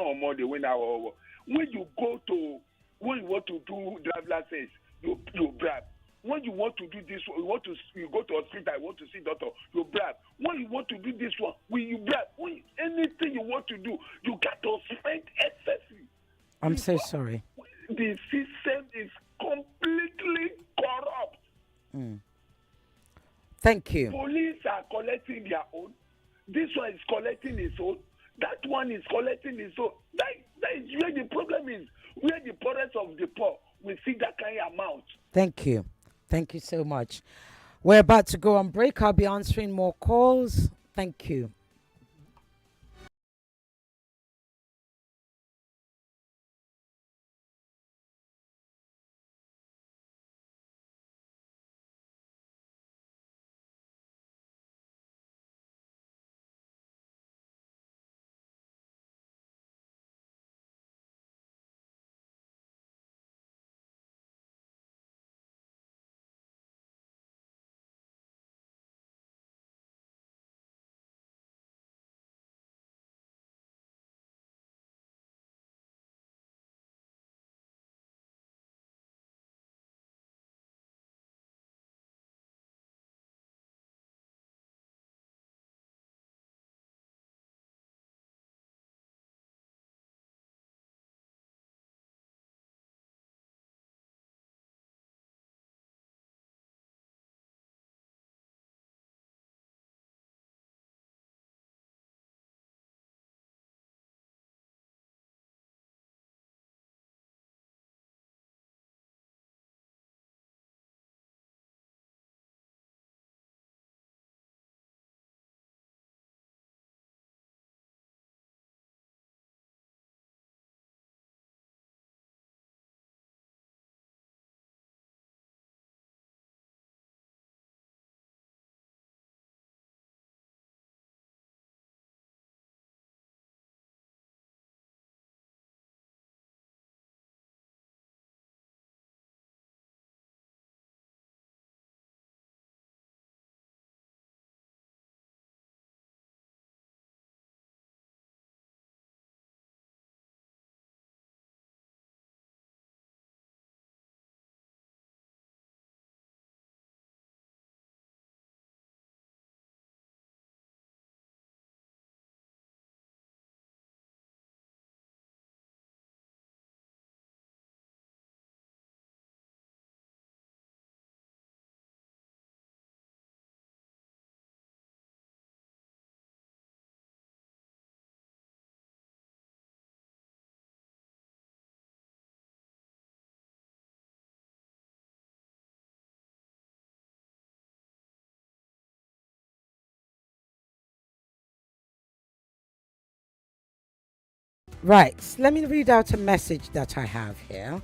want to do driver license, you brag. When you want to do this one, you go to hospital, I want to see doctor, you brag. When you want to do this one, you brag. Anything you want to do, you got to spend excessively. I'm so sorry. The system is completely corrupt. Thank you. Police are collecting their own. This one is collecting his own. That one is collecting his own. That is where the problem is. Where the poorest of the poor will see that kind of amount. Thank you. Thank you so much. We're about to go on break. I'll be answering more calls. Thank you. Right. Let me read out a message that I have here.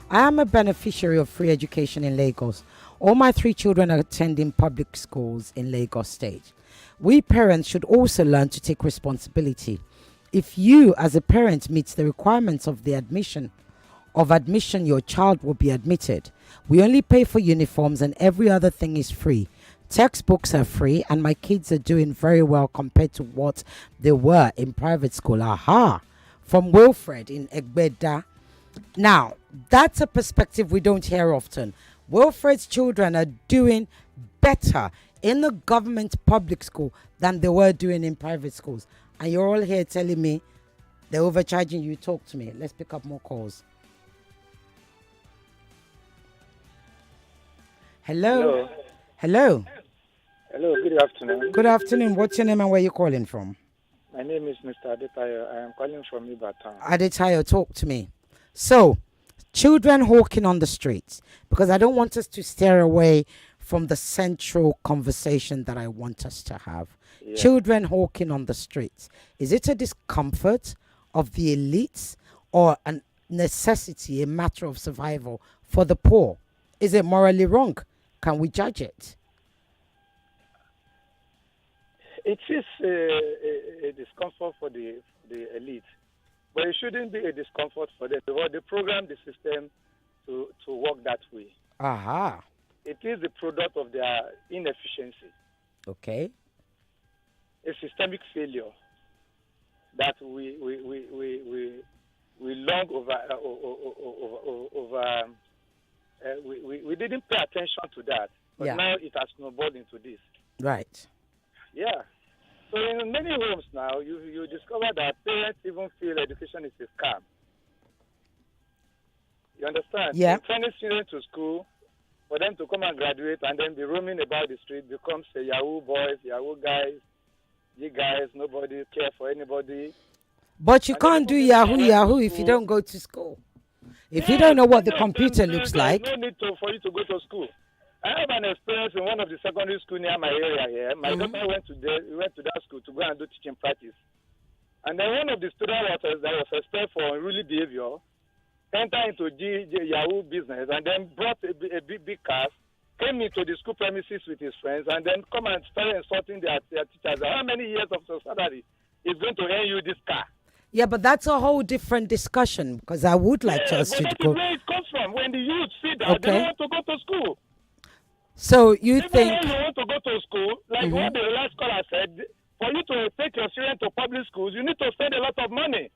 I am a beneficiary of free education in Lagos. All my 3 children are attending public schools in Lagos State. We parents should also learn to take responsibility. If you, as a parent, meets the requirements of admission, your child will be admitted. We only pay for uniforms and every other thing is free. Textbooks are free and my kids are doing very well compared to what they were in private school. Aha! From Wilfred in Egbeda. Now, that's a perspective we don't hear often. Wilfred's children are doing better in the government public school than they were doing in private schools. And you're all here telling me they're overcharging you. Talk to me. Let's pick up more calls. Hello. Hello. Hello, good afternoon. Good afternoon. What's your name and where you calling from? My name is Mr. Adetayo. I am calling from Ibadan. Adetayo, talk to me. So, children hawking on the streets, because I don't want us to steer away from the central conversation that I want us to have. Yeah. Children hawking on the streets. Is it a discomfort of the elites or a necessity, a matter of survival for the poor? Is it morally wrong? Can we judge it? It is a discomfort for the elite, but it shouldn't be a discomfort for them. They program the system to work that way. Aha. It is the product of their inefficiency. Okay. A systemic failure that we long we didn't pay attention to that, but now it has snowballed into this. Right. Yeah. So in many homes now, you discover that parents even feel education is a scam. You understand? Yeah. Sending children to school for them to come and graduate and then be roaming about the street, becomes a Yahoo boys, Yahoo guys, you guys, nobody care for anybody. But you can't do Yahoo if you don't go to school. If you don't know what the computer looks like. There's no need for you to go to school. I have an experience in one of the secondary schools near my area here. My daughter went to that school to go and do teaching practice. And then one of the students that was expelled for unruly behavior entered into Yahoo business and then brought a big car, came into the school premises with his friends, and then come and started insulting their teachers. How many years of salary is going to earn you this car? Yeah, but that's a whole different discussion because I would like us to go. But that's where it comes from. When the youth see that, they don't want to go to school. So you Even think... when you want to go to school, like what the last caller said, for you to take your children to public schools, you need to spend a lot of money.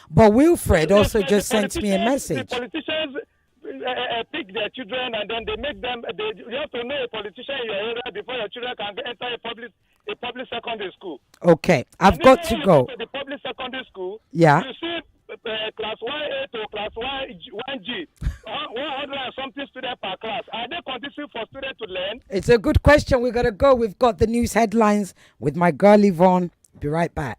But Wilfred also just sent me a message. The politicians pick their children and then they make them. You have to know a politician in your area before your children can enter a public secondary school. Okay, I've got to go. The public secondary school. Yeah. You see class 1A to class 1G, 100 and something students per class. Are they conducive for students to learn? It's a good question. We're going to go. We've got the news headlines with my girl Yvonne. Be right back.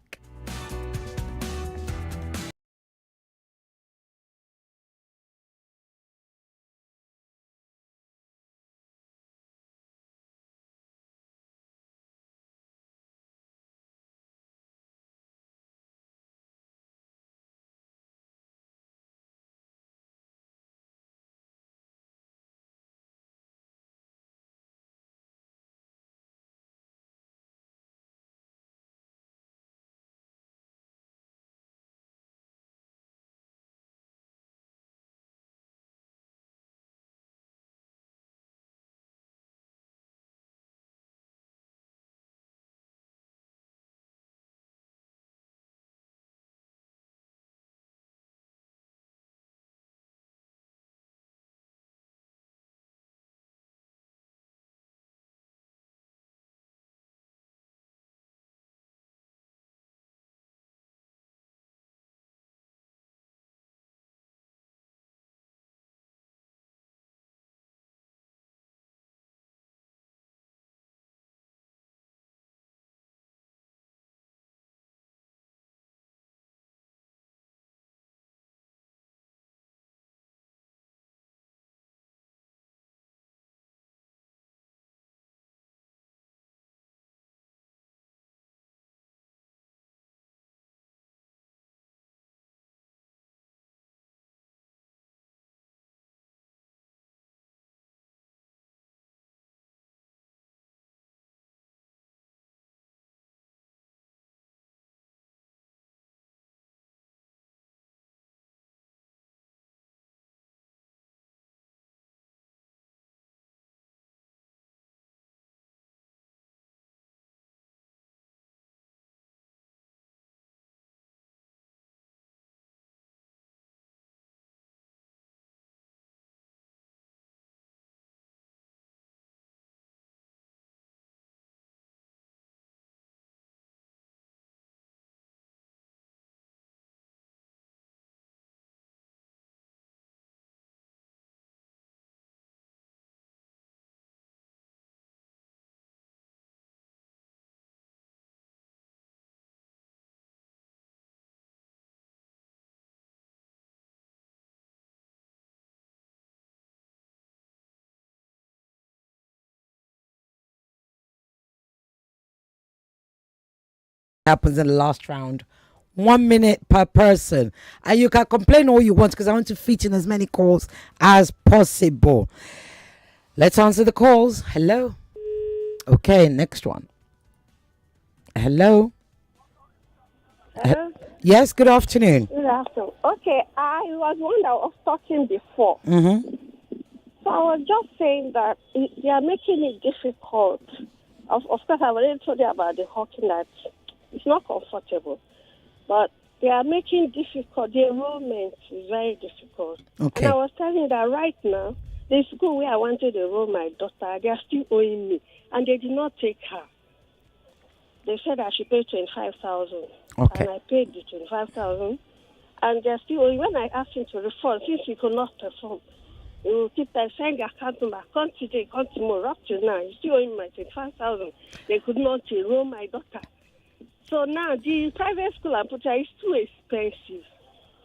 Happens in the last round. 1 minute per person. And you can complain all you want because I want to fit in as many calls as possible. Let's answer the calls. Hello. Okay, next one. Hello. Hello? Yes, good afternoon. Good afternoon. Okay, I was one that was talking before. So I was just saying that they are making it difficult. Of course, I've already told you about the hawking that it's not comfortable. But they are making difficult. The enrollment is very difficult. Okay. And I was telling you that right now, the school where I wanted to enroll my daughter, they are still owing me. And they did not take her. They said I should pay 25,000. Okay. And I paid the 25,000. And they're still owing. When I asked him to refund, since he could not perform, You keep send your account number, come today, come tomorrow, up to now. You still owing my 25,000. They could not enroll my daughter. So now the private school I put her is too expensive.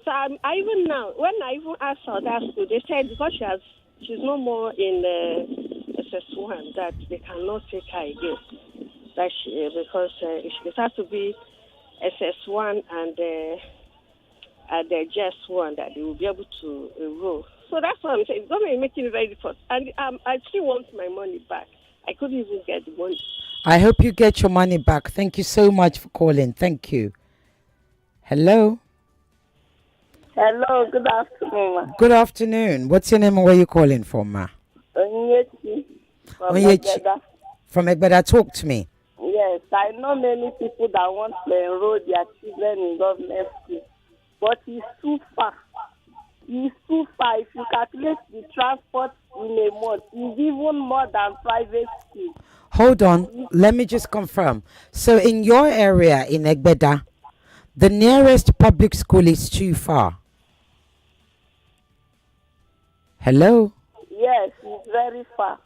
So I even now, when I even asked her that school, they said because she's no more in SS1 that they cannot take her again. That because it has to be SS1 and the JS1 that they will be able to enroll. So that's what I'm saying. The government is making it very difficult. And I still want my money back. I couldn't even get the money. I hope you get your money back. Thank you so much for calling. Thank you. Hello. Hello, good afternoon, ma. Good afternoon. What's your name and where you calling from, ma? Onyechi from Onyechi. Egbeda. From Egbeda. Talk to me. Yes, I know many people that want to enroll their children in government school, but it's too far. It's too far. If you calculate the transport in a month, it's even more than private school. Hold on. Let me just confirm. So in your area in Egbeda, the nearest public school is too far. Hello? Yes, it's very far.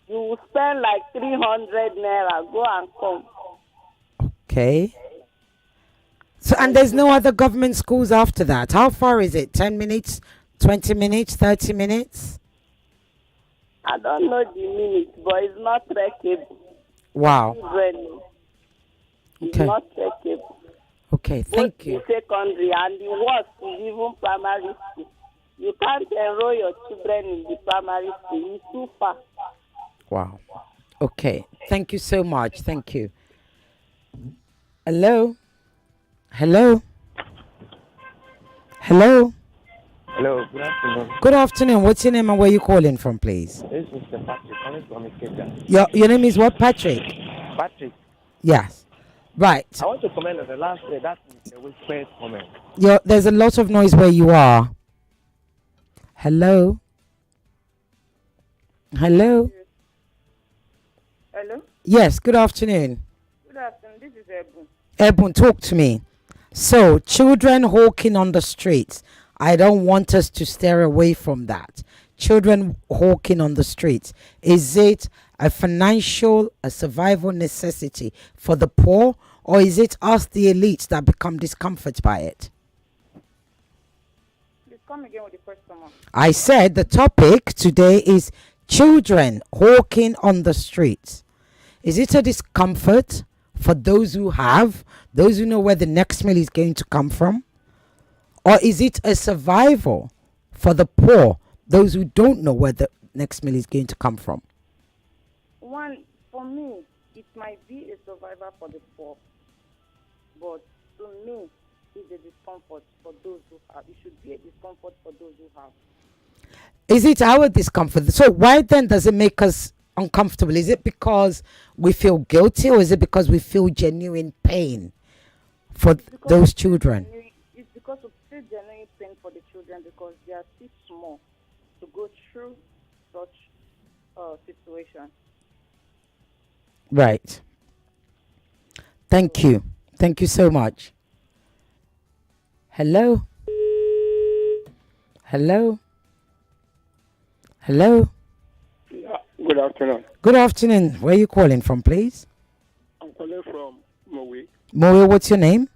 You will spend like 300 naira, go and come. Okay. So, and there's no other government schools after that. How far is it? 10 minutes, 20 minutes, 30 minutes? I don't know the minutes, but it's not trackable. Wow. It's Okay. not trackable. Okay, thank Both you. the secondary and the worst is even primary school. You can't enroll your children in the primary school. It's too far. Wow. Okay. Thank you so much. Thank you. Hello? Hello? Hello? Hello, good afternoon. Good afternoon. What's your name and where you calling from, please? This is Mr. Patrick, calling from Ikeja. Your name is what, Patrick? Patrick, Yes. Right. I want to comment on the last day. That's the first comment. There's a lot of noise where you are. Hello? Hello? Hello? Yes, good afternoon. Good afternoon. This is Ebu. Ebun, talk to me. So, children hawking on the streets. I don't want us to steer away from that. Children hawking on the streets. Is it a financial, a survival necessity for the poor, or is it us, the elites, that become discomforted by it? Please come again with the question. I said the topic today is children hawking on the streets. Is it a discomfort for those who have, those who know where the next meal is going to come from? Or is it a survival for the poor, those who don't know where the next meal is going to come from? One, for me, it might be a survivor for the poor. But to me, it's a discomfort for those who have. It should be a discomfort for those who have. Is it our discomfort? So why then does it make us uncomfortable? Is it because we feel guilty, or is it because we feel genuine pain for those children? It's because of still genuine pain for the children because they are too small to go through such situation. Right. Thank you. Thank you so much. Hello? Hello? Hello? Yeah, good afternoon. Good afternoon. Where are you calling from, please? I'm calling from Mowe, Moe, what's your name?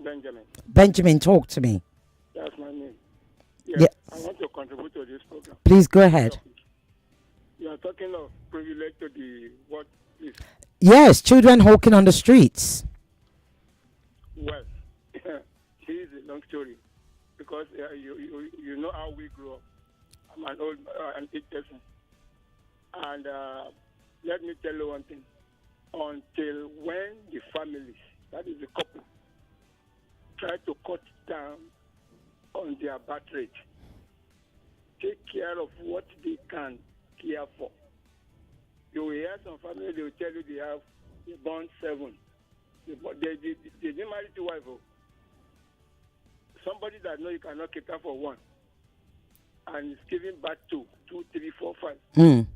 Benjamin. Benjamin, talk to me. That's my name. Yes. I want to contribute to this program. Please go ahead. You are talking of privilege to the what is Yes, children hawking on the streets. well. Here is a long story because you know how we grew up. I'm an old an age person, and let me tell you one thing. Until when the families, that is the couple, try to cut down on their birth rate, take care of what they can care for. You will hear some families, they will tell you they born 7. They didn't marry 2 wives. Somebody that know you cannot cater for 1 and is giving birth to 2, 3, 4, 5.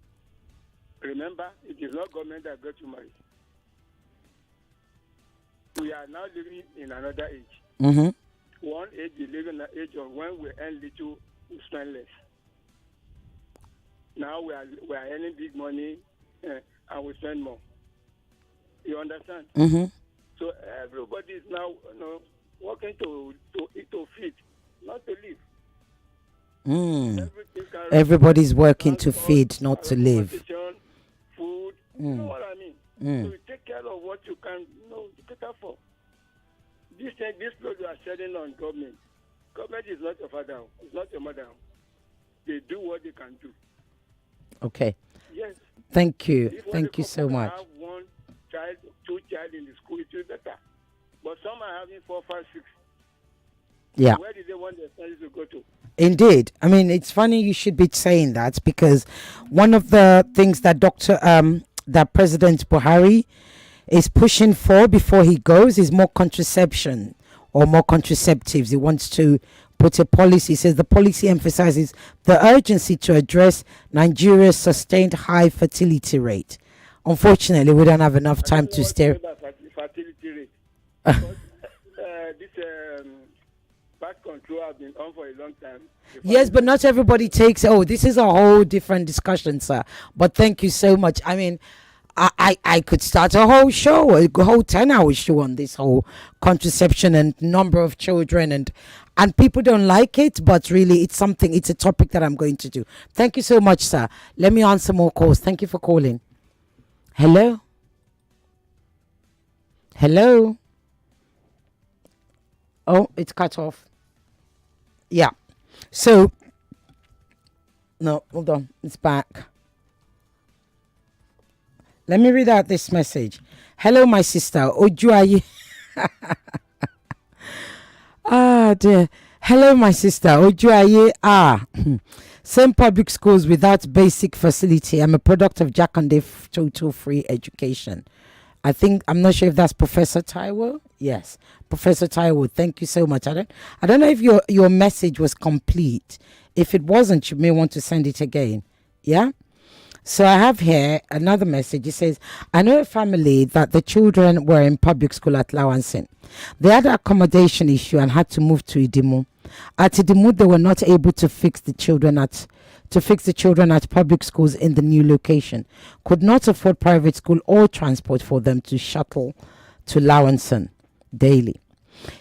Remember, it is not government that got you married. We are now living in another age. Mm-hmm. One age, we live in the age of when we earn little we spend less. Now we are earning big money and we spend more. You understand? Mm-hmm. So everybody is now working to feed, not to live. Everybody's working to feed, not to live. Food, you know what I mean? So you take care of what you can cater for. This load you are shedding on government. Government is not your father. It's not your mother. They do what they can do. Okay. Yes. Thank you. Thank you so much. Have one child, two child in the school, it will be better. But some are having 4, 5, 6. Yeah. Where did they want their studies to go to? Indeed. I mean, it's funny you should be saying that, because one of the things that that President Buhari is pushing for before he goes is more contraception or more contraceptives. He wants to put a policy. He says the policy emphasizes the urgency to address Nigeria's sustained high fertility rate. Unfortunately, we don't have enough time to stare. Fertility rate. This birth control has been on for a long time. Yes, but not everybody takes. Oh, this is a whole different discussion, sir. But thank you so much. I mean, I could start a whole show, a whole 10-hour show on this whole contraception and number of children, and people don't like it, but really it's a topic that I'm going to do. Thank you so much, sir. Let me answer more calls. Thank you for calling. Hello? Hello? Oh, it's cut off. Yeah. So, no, hold on. It's back. Let me read out this message. Hello, my sister. Ojuaye. Dear. Hello, my sister. Ojuaye. Same public schools without basic facility. I'm a product of Jakande Total Free Education. I'm not sure if that's Professor Taiwo. Yes, Professor Taiwo. Thank you so much. I don't know if your message was complete. If it wasn't, you may want to send it again. Yeah. So I have here another message. It says, I know a family that the children were in public school at Lawansin. They had an accommodation issue and had to move to Idimu. At Idimu, they were not able to fix the children at public schools in the new location. Could not afford private school or transport for them to shuttle to Lawansin daily.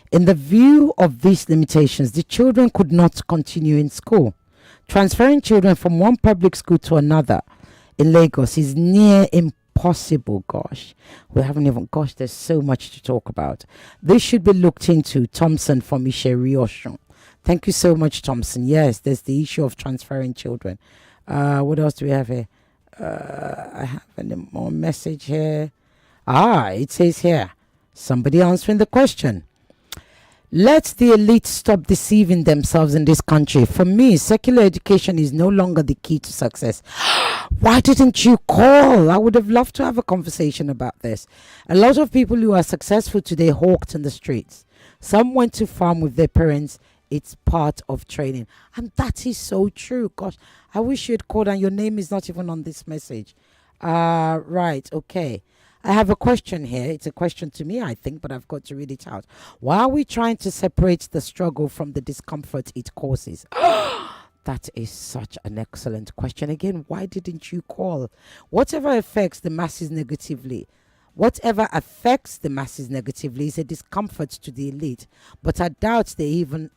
In the view of these limitations, the children could not continue in school. Transferring children from one public school to another in Lagos is near impossible. There's so much to talk about. This should be looked into. Thompson from Isheri Oshun. Thank you so much, Thompson. Yes, there's the issue of transferring children. What else do we have here? I have any more message here. It says here, somebody answering the question. Let the elite stop deceiving themselves in this country. For me, secular education is no longer the key to success. Why didn't you call? I would have loved to have a conversation about this. A lot of people who are successful today hawked in the streets. Some went to farm with their parents. It's part of training. And that is so true. Gosh, I wish you had called and your name is not even on this message. Right, okay. I have a question here. It's a question to me, I think, but I've got to read it out. Why are we trying to separate the struggle from the discomfort it causes? That is such an excellent question. Again, why didn't you call? Whatever affects the masses negatively is a discomfort to the elite, but I doubt they even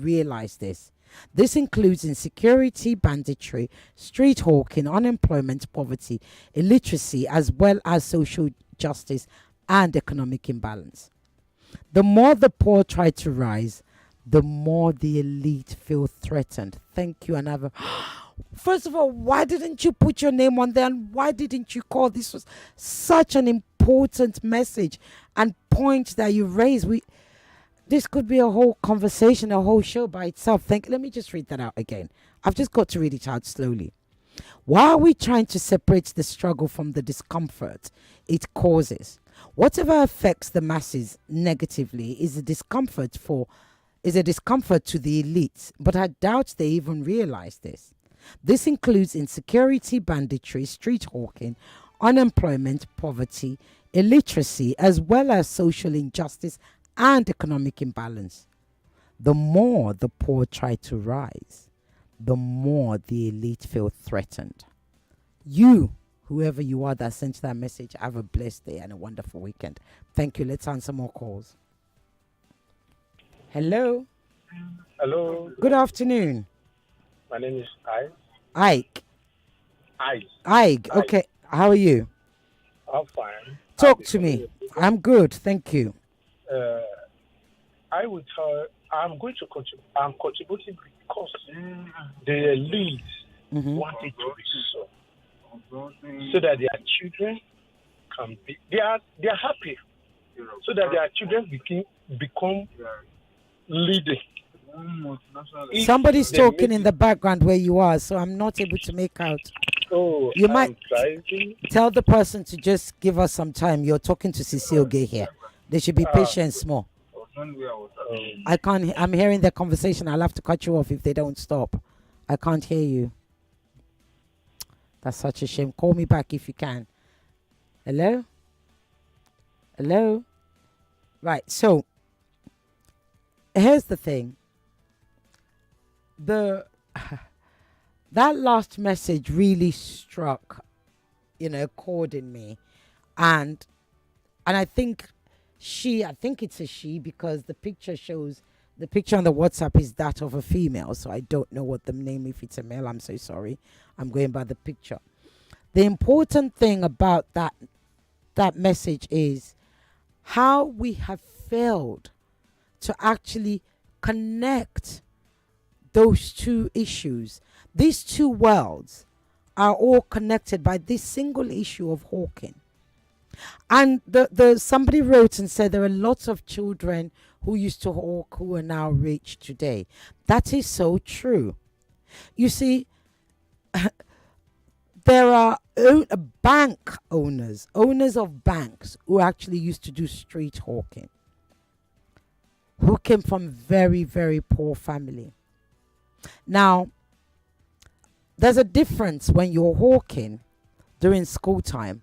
realize this. This includes insecurity, banditry, street hawking, unemployment, poverty, illiteracy, as well as social justice and economic imbalance. The more the poor try to rise, the more the elite feel threatened. Thank you, and first of all, why didn't you put your name on there, and why didn't you call? This was such an important message and point that you raised. This could be a whole conversation, a whole show by itself. Let me just read that out again. I've just got to read it out slowly. Why are we trying to separate the struggle from the discomfort it causes? Whatever affects the masses negatively is a discomfort to the elites, but I doubt they even realize this. This includes insecurity, banditry, street hawking, unemployment, poverty, illiteracy, as well as social injustice and economic imbalance. the more the poor try to rise, the more the elite feel threatened. You, whoever you are that sent that message, have a blessed day and a wonderful weekend. Thank you. Let's answer more calls. Hello. Hello. Good afternoon. My name is Ike. Ike. Ike. Okay. How are you? I'm fine. Talk to me. I'm good. Thank you. I would I'm going to contribute. I'm contributing because the leads want it to be so that their children can be. They are happy so that their children become leading. Somebody's talking in the background where you are, so I'm not able to make out. You might tell the person to just give us some time. You're talking to Cecile Gay here. They should be patient small. I can't. I'm hearing their conversation. I'll have to cut you off if they don't stop. I can't hear you. That's such a shame. Call me back if you can. Hello? Hello? Right. So here's the thing. That last message really struck, a chord in me, and I think it's a she because the picture on the WhatsApp is that of a female, so I don't know what the name. If it's a male, I'm so sorry. I'm going by the picture. The important thing about that message is how we have failed to actually connect those two issues. These two worlds are all connected by this single issue of hawking. And the somebody wrote and said there are lots of children who used to hawk who are now rich today. That is so true. You see, there are bank owners of banks who actually used to do street hawking, who came from very, very poor family. Now, there's a difference when you're hawking during school time,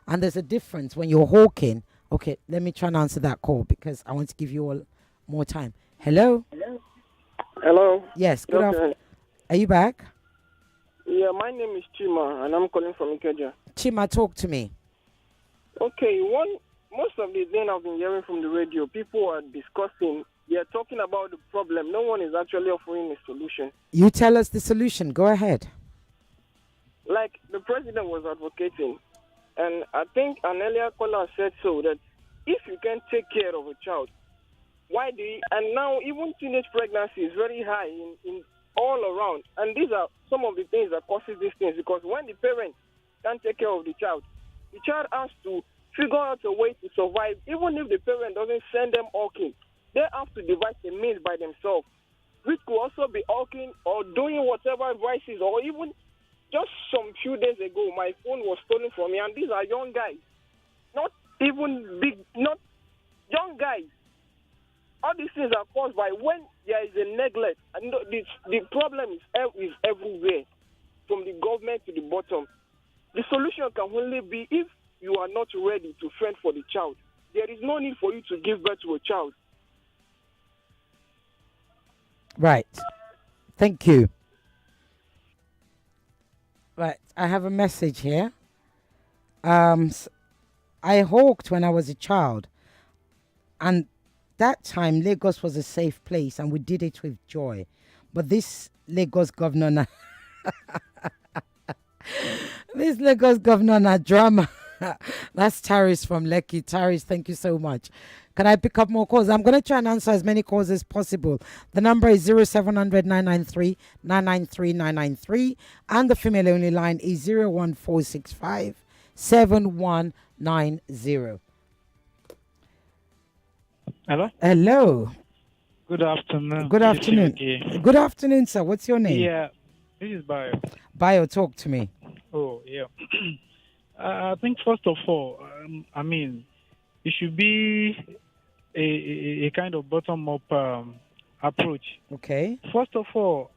and there's a difference when you're hawking. Okay, let me try and answer that call because I want to give you all more time. Hello? Hello? Yes, good afternoon. Are you back? Yeah, my name is Chima, and I'm calling from Ikeja. Chima, talk to me. Okay, most of the thing I've been hearing from the radio, people are discussing, they're talking about the problem. No one is actually offering a solution. You tell us the solution. Go ahead. Like the president was advocating, and I think an earlier caller said so, that if you can take care of a child, why do you, and now even teenage pregnancy is very high in all around, and these are some of the things that causes these things, because when the parent can't take care of the child has to figure out a way to survive. Even if the parent doesn't send them hawking, they have to devise a means by themselves, which could also be hawking or doing whatever vices, or even just some few days ago, my phone was stolen from me, and these are young guys, not even big, not young guys. All these things are caused by when there is a neglect, and the problem is everywhere, from the government to the bottom. The solution can only be if you are not ready to fend for the child. There is no need for you to give birth to a child. Right. Thank you. Right. I have a message here. I hawked when I was a child, and that time Lagos was a safe place, and we did it with joy. But this Lagos governor, na drama. That's Taris from Lekki. Taris, thank you so much. Can I pick up more calls? I'm going to try and answer as many calls as possible. The number is 0700 993 993 993, and the female only line is 01465 7190. Hello? Hello. Good afternoon. Good afternoon. Good afternoon, sir. What's your name? Yeah, this is Bayo. Bayo, talk to me. Oh, yeah. I think first of all, it should be a kind of bottom-up approach. Okay. First of all,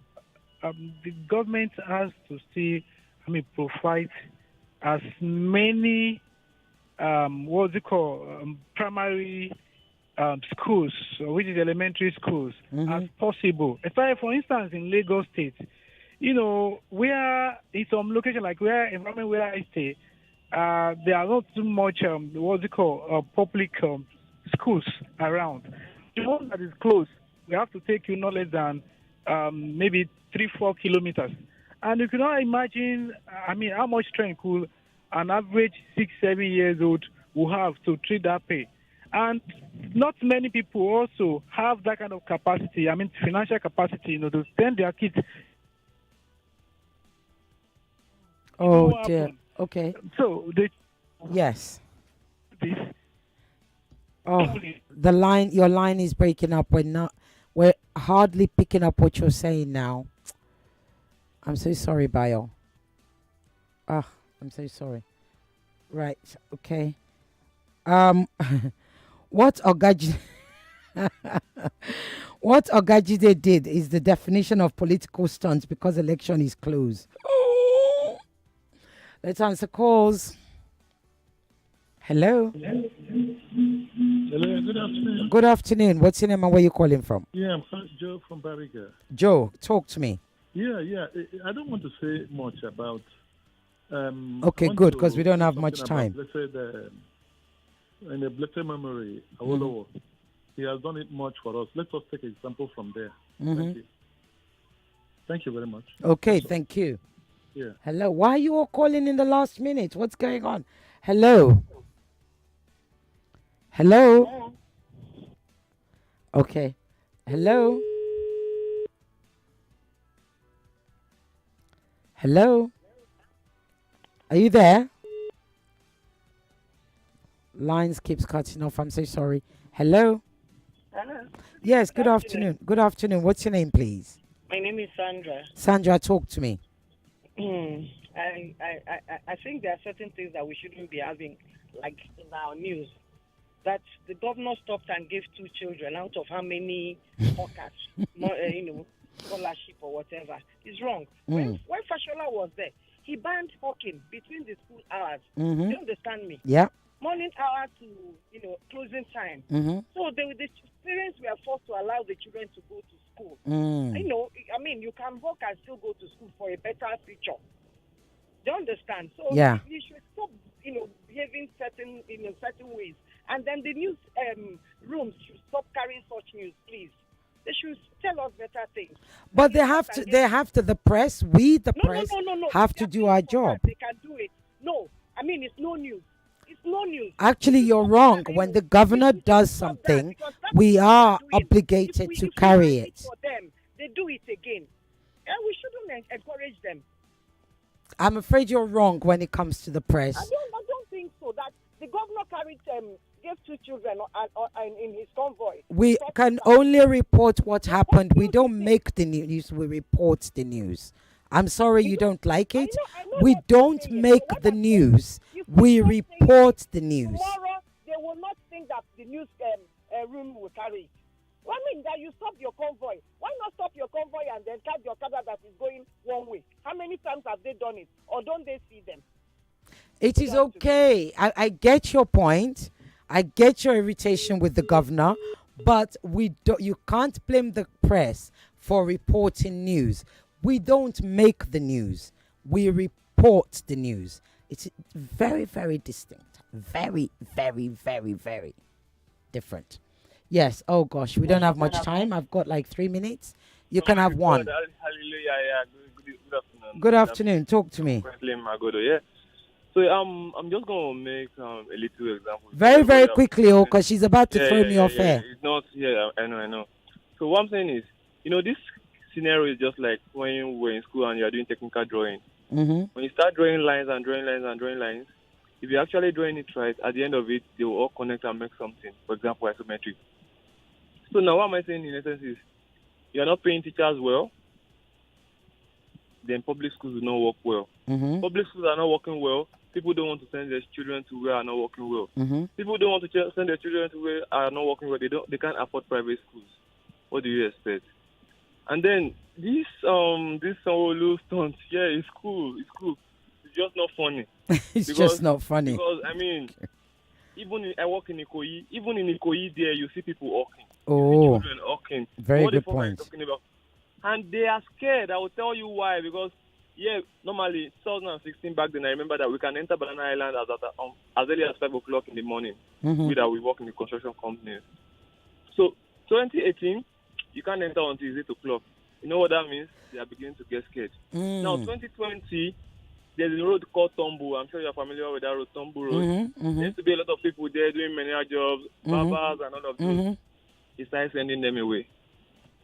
the government has to provide as many, primary schools, which is elementary schools, as possible. For instance, in Lagos State, where in some location like environment where I stay, there are not too much public schools around. The one that is close, we have to take you no less than maybe 3-4 kilometers. And you cannot imagine, how much strength could an average 6-7 years old will have to treat that pay. And not many people also have that kind of capacity, financial capacity, to send their kids. Oh, dear. Okay. So, yes. Oh, your line is breaking up. We're hardly picking up what you're saying now. I'm so sorry, Bayo. I'm so sorry. Right. Okay. What Ogajide what Ogajide did is the definition of political stunts because election is close. Oh. Let's answer calls. Hello. Hello, good afternoon. Good afternoon. What's your name and where you calling from? Yeah, I'm Joe from Bariga. Joe, talk to me. Yeah. I don't want to say much about. Okay, good, because we don't have much time. Let's say in the blessed memory, Awolowo, he has done it much for us. Let us take example from there. Thank you. Thank you very much. Okay, thank you. Yeah. Hello. Why are you all calling in the last minute? What's going on? Hello. Hello. Okay. Hello. Hello. Are you there? Lines keeps cutting off. I'm so sorry. Hello. Hello. Yes. Good afternoon. Good afternoon. What's your name, please? My name is Sandra. Sandra, talk to me. I think there are certain things that we shouldn't be having, like in our news, that the governor stopped and gave 2 children out of how many hawkers, scholarship or whatever. It's wrong. When Fashola was there, he banned hawking between the school hours. You understand me? Yeah. Morning hour to closing time. So the parents were forced to allow the children to go to school. You can work and still go to school for a better future. Do you understand? So you should stop, behaving certain ways. And then the news rooms should stop carrying such news, please. They should tell us better things. But they have to. The press, press, have to do our job. They can do it. No, it's no news. It's no news. Actually, you're wrong. When the governor does something, we are obligated to carry it. For them, they do it again. And we shouldn't encourage them. I'm afraid you're wrong when it comes to the press. I don't think so. That the governor gave 2 children in his convoy. We can only report what happened. We don't make the news. We report the news. I'm sorry you don't like it. We don't make the news. We report the news. Tomorrow, they will not think that the news room will carry it. That you stop your convoy. Why not stop your convoy and then catch your car that is going one way? How many times have they done it? Or don't they see them? It is okay. I get your point. I get your irritation with the governor. But you can't blame the press for reporting news. We don't make the news. We report the news. It's very, very distinct. Very, very, very, very different. Yes. Oh, gosh. We don't have much time. I've got like 3 minutes. You can have one. Hallelujah. Good afternoon. Good afternoon. Talk to me. Yeah. So I'm just going to make a little example. Very, very quickly, because she's about to throw me off air. It's not, I know. So what I'm saying is, this scenario is just like when you were in school and you're doing technical drawing. When you start drawing lines and drawing lines and drawing lines, if you're actually drawing it right, at the end of it, they will all connect and make something. For example, isometric. So now what am I saying in essence is, you're not paying teachers well, then public schools will not work well. Public schools are not working well. People don't want to send their children to where are not working well. People don't want to send their children to where are not working well. They can't afford private schools. What do you expect? And then this Sanwo-Olu stunt, it's cool. It's just not funny. Just not funny. Because I work in Ikoyi. Even in Ikoyi, there you see people walking. Oh, Children walking. very What the good fuck are you point. talking about? And they are scared. I will tell you why. Because normally 2016 back then, I remember that we can enter Banana Island as early as 5 o'clock in the morning. Mhm. We work in the construction companies. So 2018, you can't enter until 8 o'clock. You know what that means? They are beginning to get scared. Now 2020, there's a road called Tombu. I'm sure you're familiar with that road, Tombu Road. There used to be a lot of people there doing manual jobs, barbers, and all of those. He started sending them away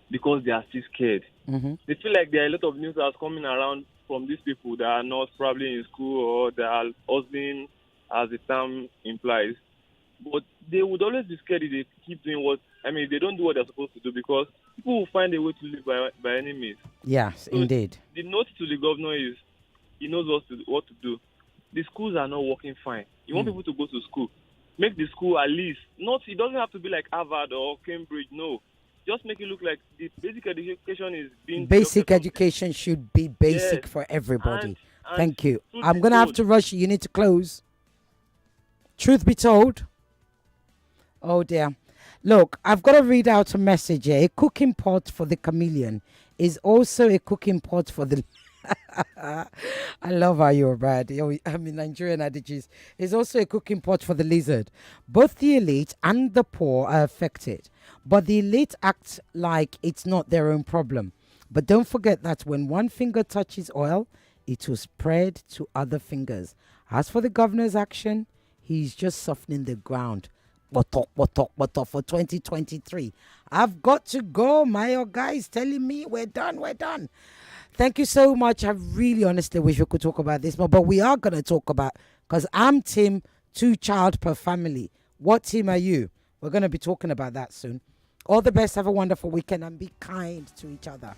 because they are still scared. They feel like there are a lot of news that's coming around from these people that are not probably in school or that are hustling, as the term implies. But they would always be scared if they keep doing they don't do what they're supposed to do, because people will find a way to live by any means. Yes, So indeed. the note to the governor is he knows what to do. The schools are not working fine. You want people to go to school. Make the school at least, it doesn't have to be like Harvard or Cambridge, no. Just make it look like the basic education is being Basic education should be basic Yes. for everybody. And Thank you. truth I'm be going to have told- to rush you. You need to close. Truth be told. Oh, dear. Look, I've got to read out a message here. A cooking pot for the chameleon is also a cooking pot for the... I love how you're bad. Nigerian adages. It's also a cooking pot for the lizard. Both the elite and the poor are affected, but the elite act like it's not their own problem. But don't forget that when one finger touches oil, it will spread to other fingers. As for the governor's action, he's just softening the ground. But for 2023. I've got to go. My guys telling me we're done. Thank you so much. I really honestly wish we could talk about this more, but we are going to talk about, because I'm team 2 child per family. What team are you? We're going to be talking about that soon. All the best. Have a wonderful weekend and be kind to each other.